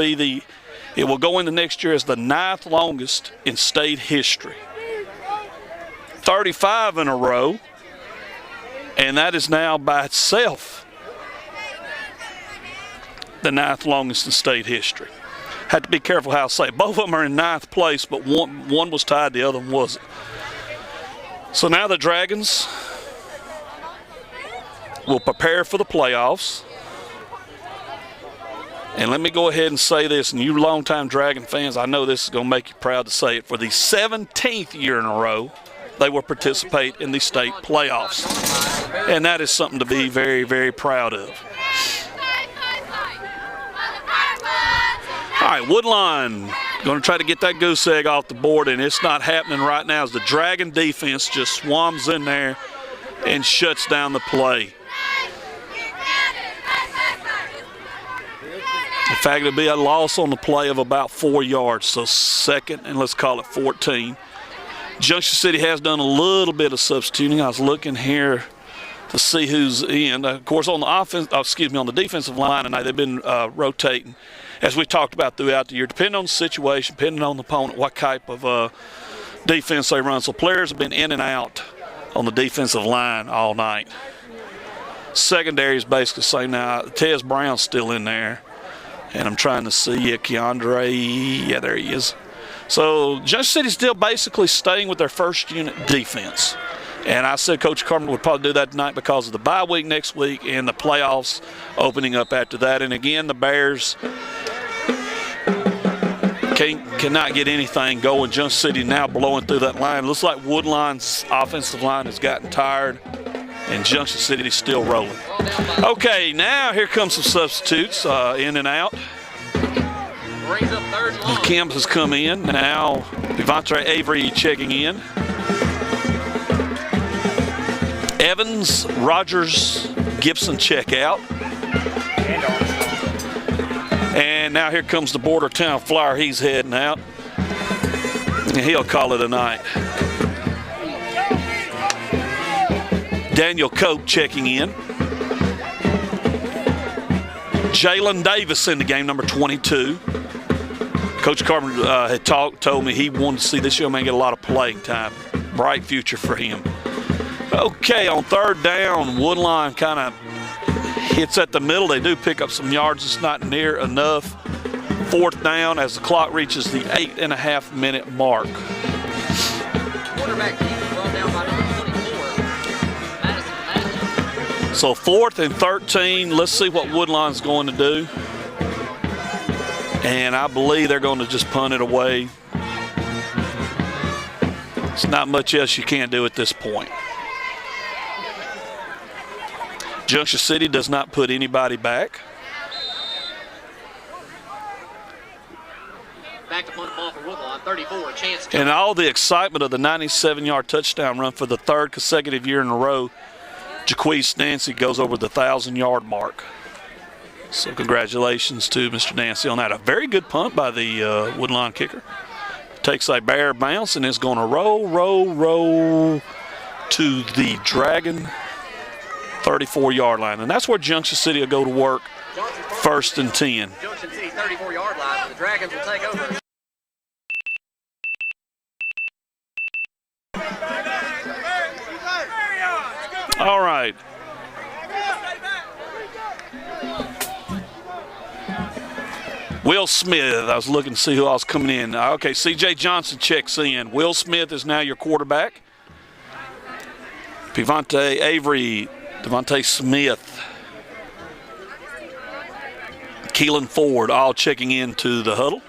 go into next year as the 9th longest in state history. 35 in a row, and that is now by itself the 9th longest in state history. Had to be careful how I say it. Both of them are in 9th place, but one was tied, the other one wasn't. So now the Dragons will prepare for the playoffs. And let me go ahead and say this, and you longtime Dragon fans, I know this is going to make you proud to say it. For the 17th year in a row, they will participate in the state playoffs. And that is something to be very, very proud of. All right, Woodlawn going to try to get that goose egg off the board, and it's not happening right now as the Dragon defense just swarms in there and shuts down the play. In fact, it'll be a loss on the play of about 4 yards, so 2nd and let's call it 14. Junction City has done a little bit of substituting. I was looking here to see who's in. Of course, on the defensive line tonight, they've been rotating, as we talked about throughout the year, depending on the situation, depending on the opponent, what type of defense they run. So players have been in and out on the defensive line all night. Secondary is basically the same now. Tez Brown's still in there. And I'm trying to see Keandre. Yeah, there he is. So Junction City's still basically staying with their first unit defense. And I said Coach Carmen would probably do that tonight because of the bye week next week and the playoffs opening up after that. And again, the Bears cannot get anything going. Junction City now blowing through that line. Looks like Woodlawn's offensive line has gotten tired, and Junction City is still rolling. Okay, now here comes some substitutes in and out. Brings up 3rd and long. Kim has come in. Now Devontae Avery checking in. Evans, Rogers, Gibson check out. And now here comes the Border Town Flyer. He's heading out. And he'll call it a night. Daniel Cope checking in. Jalen Davis in the game, number 22. Coach Carpenter had told me he wanted to see this young man get a lot of playing time. Bright future for him. Okay, on 3rd down, Woodlawn kind of hits at the middle. They do pick up some yards. It's not near enough. 4th down as the clock reaches the 8.5-minute mark. Quarterback brought down by number 24, Madison. So 4th and 13. Let's see what Woodlawn's going to do. And I believe they're going to just punt it away. It's not much else you can do at this point. Junction City does not put anybody back. Back to punt ball for Woodlawn, 34, chance. And all the excitement of the 97-yard touchdown run for the 3rd consecutive year in a row, Jaquez Nancy goes over the 1,000-yard mark. So congratulations to Mr. Nancy on that. A very good punt by the Woodlawn kicker. Takes a bare bounce and is going to roll to the Dragon 34-yard line. And that's where Junction City will go to work, 1st and 10. Junction City 34-yard line. The Dragons will take over. All right. Will Smith, I was looking to see who else coming in. Okay, C.J. Johnson checks in. Will Smith is now your quarterback. Devontae Avery, Devontae Smith, Keelan Ford all checking into the huddle.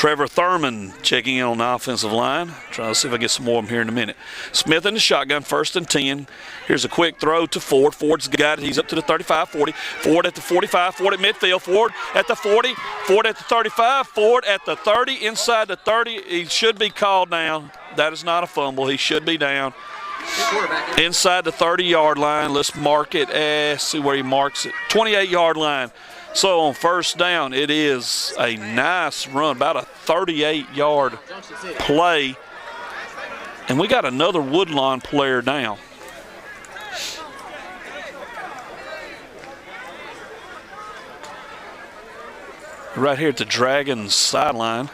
Trevor Thurman checking in on the offensive line. Trying to see if I get some more of them here in a minute. Smith in the shotgun, 1st and 10. Here's a quick throw to Ford. Ford's got it. He's up to the 35, 40. Ford at the 45, Ford at midfield. Ford at the 40, Ford at the 35, Ford at the 30, inside the 30. He should be called down. That is not a fumble. He should be down. Inside the 30-yard line. Let's mark it as, see where he marks it, 28-yard line. So on 1st down, it is a nice run, about a 38-yard play. And we got another Woodlawn player down. Right here at the Dragons sideline.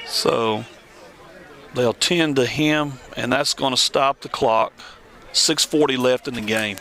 So they'll tend to him, and that's going to stop the clock. 6:40 left in the game.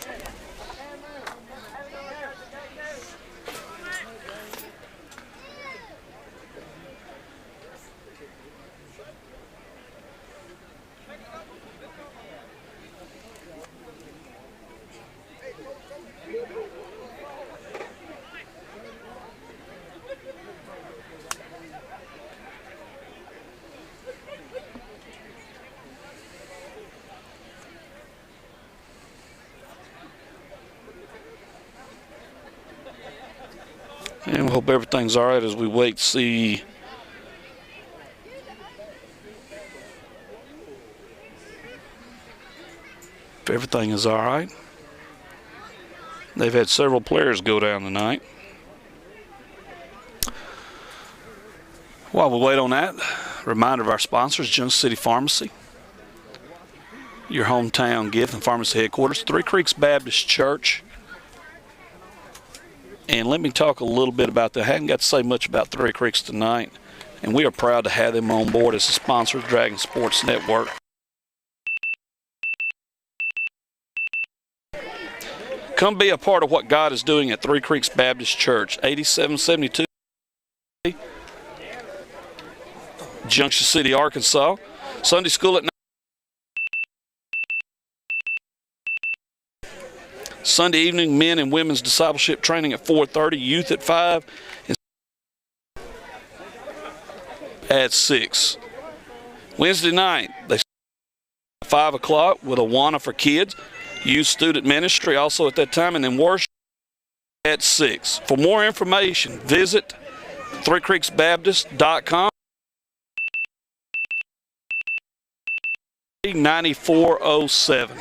And we hope everything's all right as we wait to see if everything is all right. They've had several players go down tonight. While we wait on that, reminder of our sponsors, Junction City Pharmacy, your hometown gift and pharmacy headquarters, Three Creeks Baptist Church. And let me talk a little bit about that. I haven't got to say much about Three Creeks tonight, and we are proud to have them on board as a sponsor of Dragon Sports Network. Come be a part of what God is doing at Three Creeks Baptist Church, 8772 Junction City, Arkansas. Sunday school at 9. Sunday evening, men and women's discipleship training at 4:30, youth at 5, and at 6. Wednesday night, they start at 5 o'clock with Awana for kids, youth student ministry also at that time, and then worship at 6. For more information, visit threecreeksbaptist.com. 9407.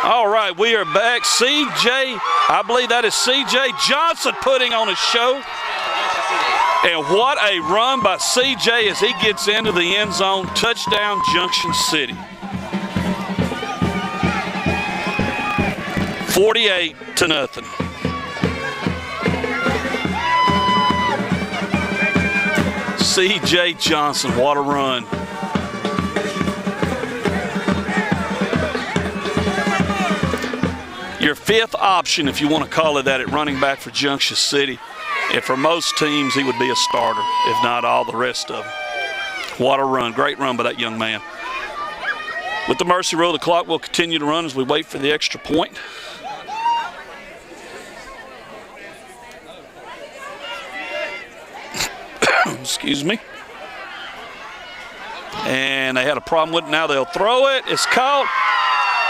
All right, we are back. CJ, I believe that is CJ Johnson putting on a show. And what a run by CJ as he gets into the end zone. Touchdown, Junction City. 48-0. CJ Johnson, what a run. Your 5th option, if you want to call it that, at running back for Junction City. And for most teams, he would be a starter, if not all the rest of them. What a run. Great run by that young man. With the mercy rule, the clock will continue to run as we wait for the extra point. Excuse me. And they had a problem with it. Now they'll throw it. It's caught.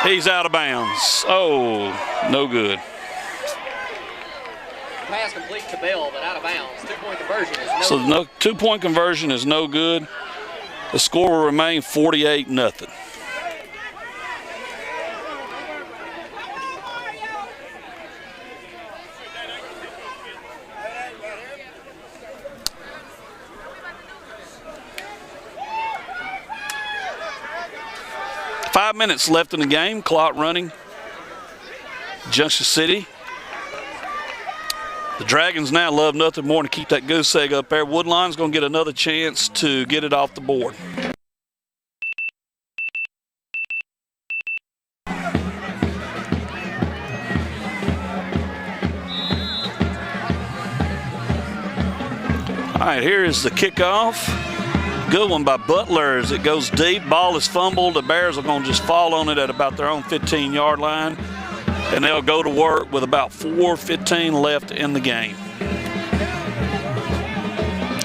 He's out of bounds. Oh, no good. Pass complete to Bell, but out of bounds. 2-point conversion is no So good. no 2-point conversion is no good. The score will remain 48-0. Five minutes left in the game, clock running. Junction City. The Dragons now love nothing more than to keep that goose egg up there. Woodlawn's going to get another chance to get it off the board. All right, here is the kickoff. Good one by Butler as it goes deep. Ball is fumbled. The Bears are going to just fall on it at about their own 15-yard line. And they'll go to work with about 4:15 left in the game.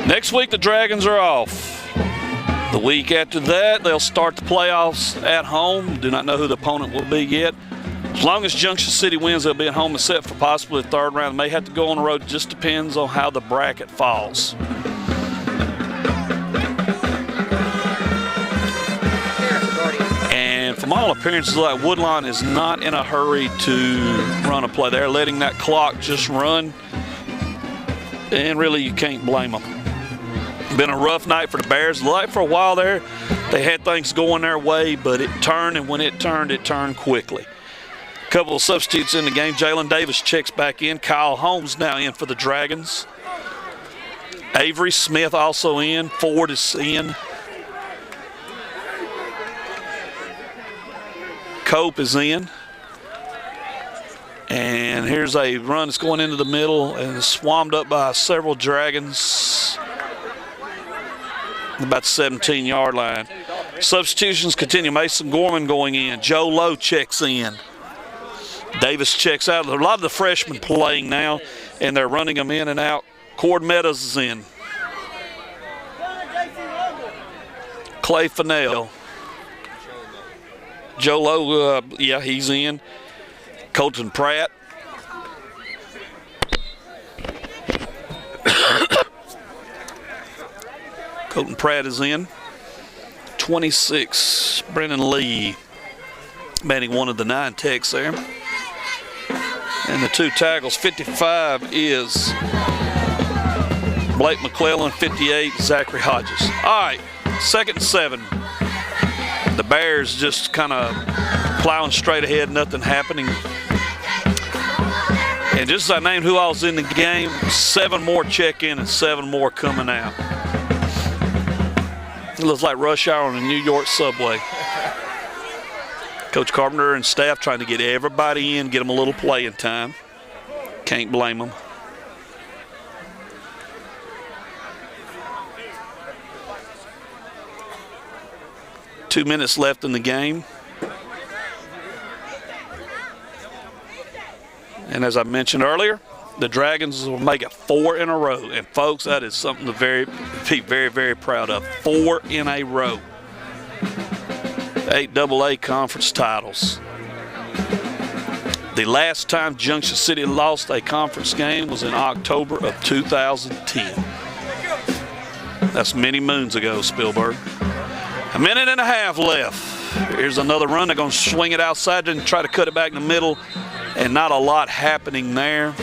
Next week, the Dragons are off. The week after that, they'll start the playoffs at home. Do not know who the opponent will be yet. As long as Junction City wins, they'll be at home except for possibly the third round. They may have to go on the road. It just depends on how the bracket falls. And from all appearances, like Woodlawn is not in a hurry to run a play. They're letting that clock just run. And really, you can't blame them. Been a rough night for the Bears. Like for a while there, they had things going their way, but it turned, and when it turned quickly. A couple of substitutes in the game. Jalen Davis checks back in. Kyle Holmes now in for the Dragons. Avery Smith also in. Ford is in. Cope is in. And here's a run that's going into the middle and is swarmed up by several Dragons. About the 17-yard line. Substitutions continue. Mason Gorman going in. Joe Lowe checks in. Davis checks out. A lot of the freshmen playing now, and they're running them in and out. Cord Meadows is in. Clay Fennell. Joe Lowe, yeah, he's in. Colton Pratt. Colton Pratt is in. 26, Brennan Lee, manning one of the 9 techs there. And the 2 tackles, 55 is Blake McClellan, 58, Zachary Hodges. All right, 2nd and 7. The Bears just kind of plowing straight ahead, nothing happening. And just as I named who I was in the game, 7 more check in and 7 more coming out. It looks like rush hour on the New York subway. Coach Carpenter and staff trying to get everybody in, get them a little playing time. Can't blame them. Two minutes left in the game. And as I mentioned earlier, the Dragons will make it 4 in a row. And folks, that is something to be very, very proud of. 4 in a row. 8 AA conference titles. The last time Junction City lost a conference game was in October of 2010. That's many moons ago, Spielberg. A minute and a half left. Here's another run. They're going to swing it outside and try to cut it back in the middle, and not a lot happening there.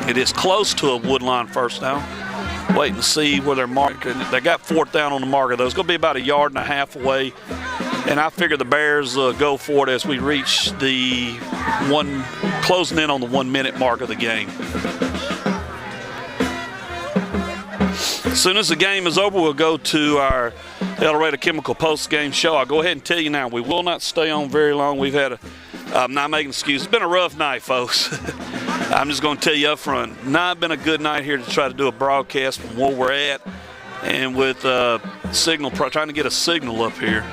It is close to a Woodlawn first down. Wait and see where they're marking. They got 4th down on the marker, though. It's going to be about 1.5 yards away. And I figure the Bears go for it as we reach the closing in on the 1 minute mark of the game. As soon as the game is over, we'll go to our El Dorado Chemical post-game show. I'll go ahead and tell you now, we will not stay on very long. We've had I'm not making excuses. It's been a rough night, folks. I'm just going to tell you up front, not been a good night here to try to do a broadcast from where we're at, and with signal, trying to get a signal up here.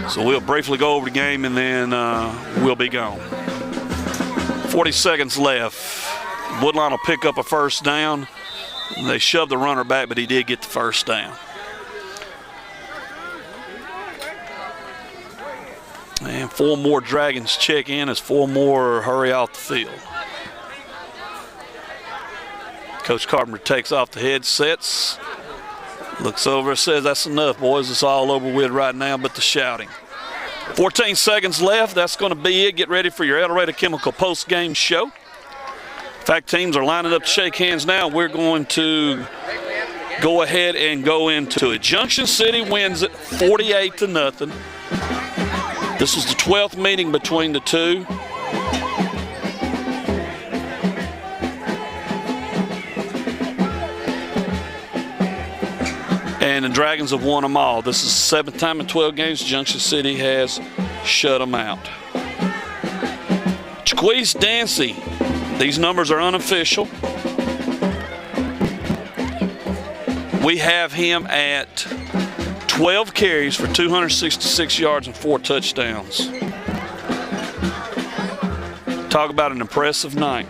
So we'll briefly go over the game, and then we'll be gone. 40 seconds left. Woodlawn will pick up a first down. They shoved the runner back, but he did get the first down. And 4 more Dragons check in as 4 more hurry off the field. Coach Carpenter takes off the headsets, looks over and says, "That's enough, boys. It's all over with right now but the shouting." 14 seconds left. That's going to be it. Get ready for your El Dorado Chemical post-game show. In fact, teams are lining up to shake hands now. We're going to go ahead and go into it. Junction City wins it 48-0. This was the 12th meeting between the two. And the Dragons have won them all. This is the 7th time in 12 games Junction City has shut them out. Jaquise Dancy. These numbers are unofficial. we have him at 12 carries for 266 yards and 4 touchdowns. Talk about an impressive night.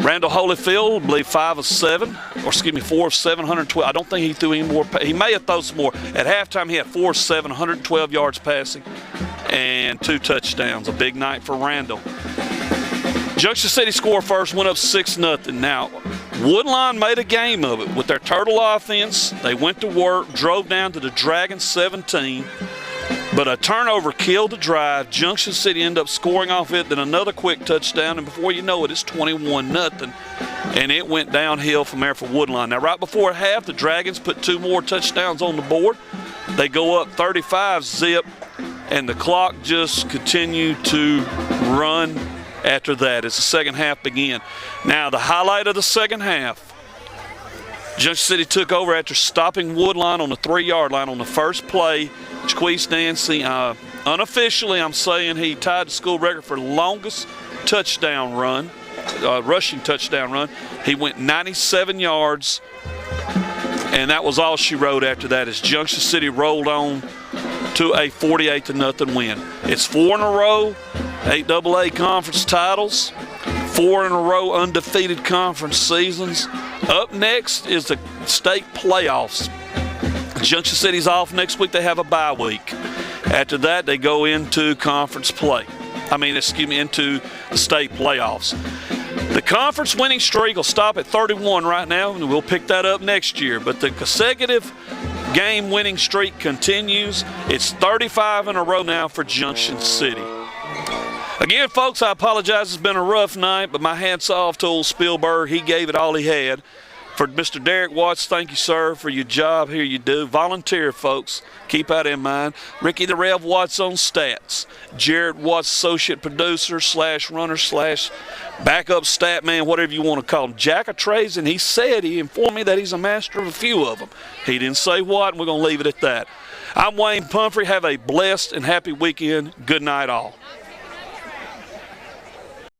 Randall Holyfield, I believe 4 of 7, 112. I don't think he threw any more. He may have thrown some more. At halftime, he had 4 of 7, 112 yards passing, and 2 touchdowns. A big night for Randall. Junction City scored first, went up 6-0. Now, Woodlawn made a game of it with their turtle offense. They went to work, drove down to the Dragon 17. But a turnover killed the drive. Junction City ended up scoring off it, then another quick touchdown, and before you know it, it's 21-0. And it went downhill from there for Woodlawn. Now, right before half, the Dragons put 2 more touchdowns on the board. They go up 35-zip, and the clock just continued to run after that as the second half began. Now, the highlight of the second half, Junction City took over after stopping Woodlawn on the 3-yard line on the first play. Jaquise Dancy, unofficially, I'm saying he tied the school record for longest touchdown run, rushing touchdown run. He went 97 yards, and that was all she wrote after that as Junction City rolled on to a 48-0 win. It's 4 in a row, 8 AA conference titles, 4 in a row undefeated conference seasons. Up next is the state playoffs. Junction City's off next week. They have a bye week. After that, they go into conference play. Into the state playoffs. The conference winning streak will stop at 31 right now, and we'll pick that up next year. But the consecutive game winning streak continues. It's 35 in a row now for Junction City. Again, folks, I apologize. It's been a rough night, but my hat's off to old Spielberg. He gave it all he had. For Mr. Derek Watts, thank you, sir, for your job here you do. Volunteer, folks. Keep that in mind. Ricky the Rev Watts on stats. Jared Watts, associate producer / runner / backup stat man, whatever you want to call him. Jack of trades, and he informed me that he's a master of a few of them. He didn't say what, and we're going to leave it at that. I'm Wayne Pumphrey. Have a blessed and happy weekend. Good night, all.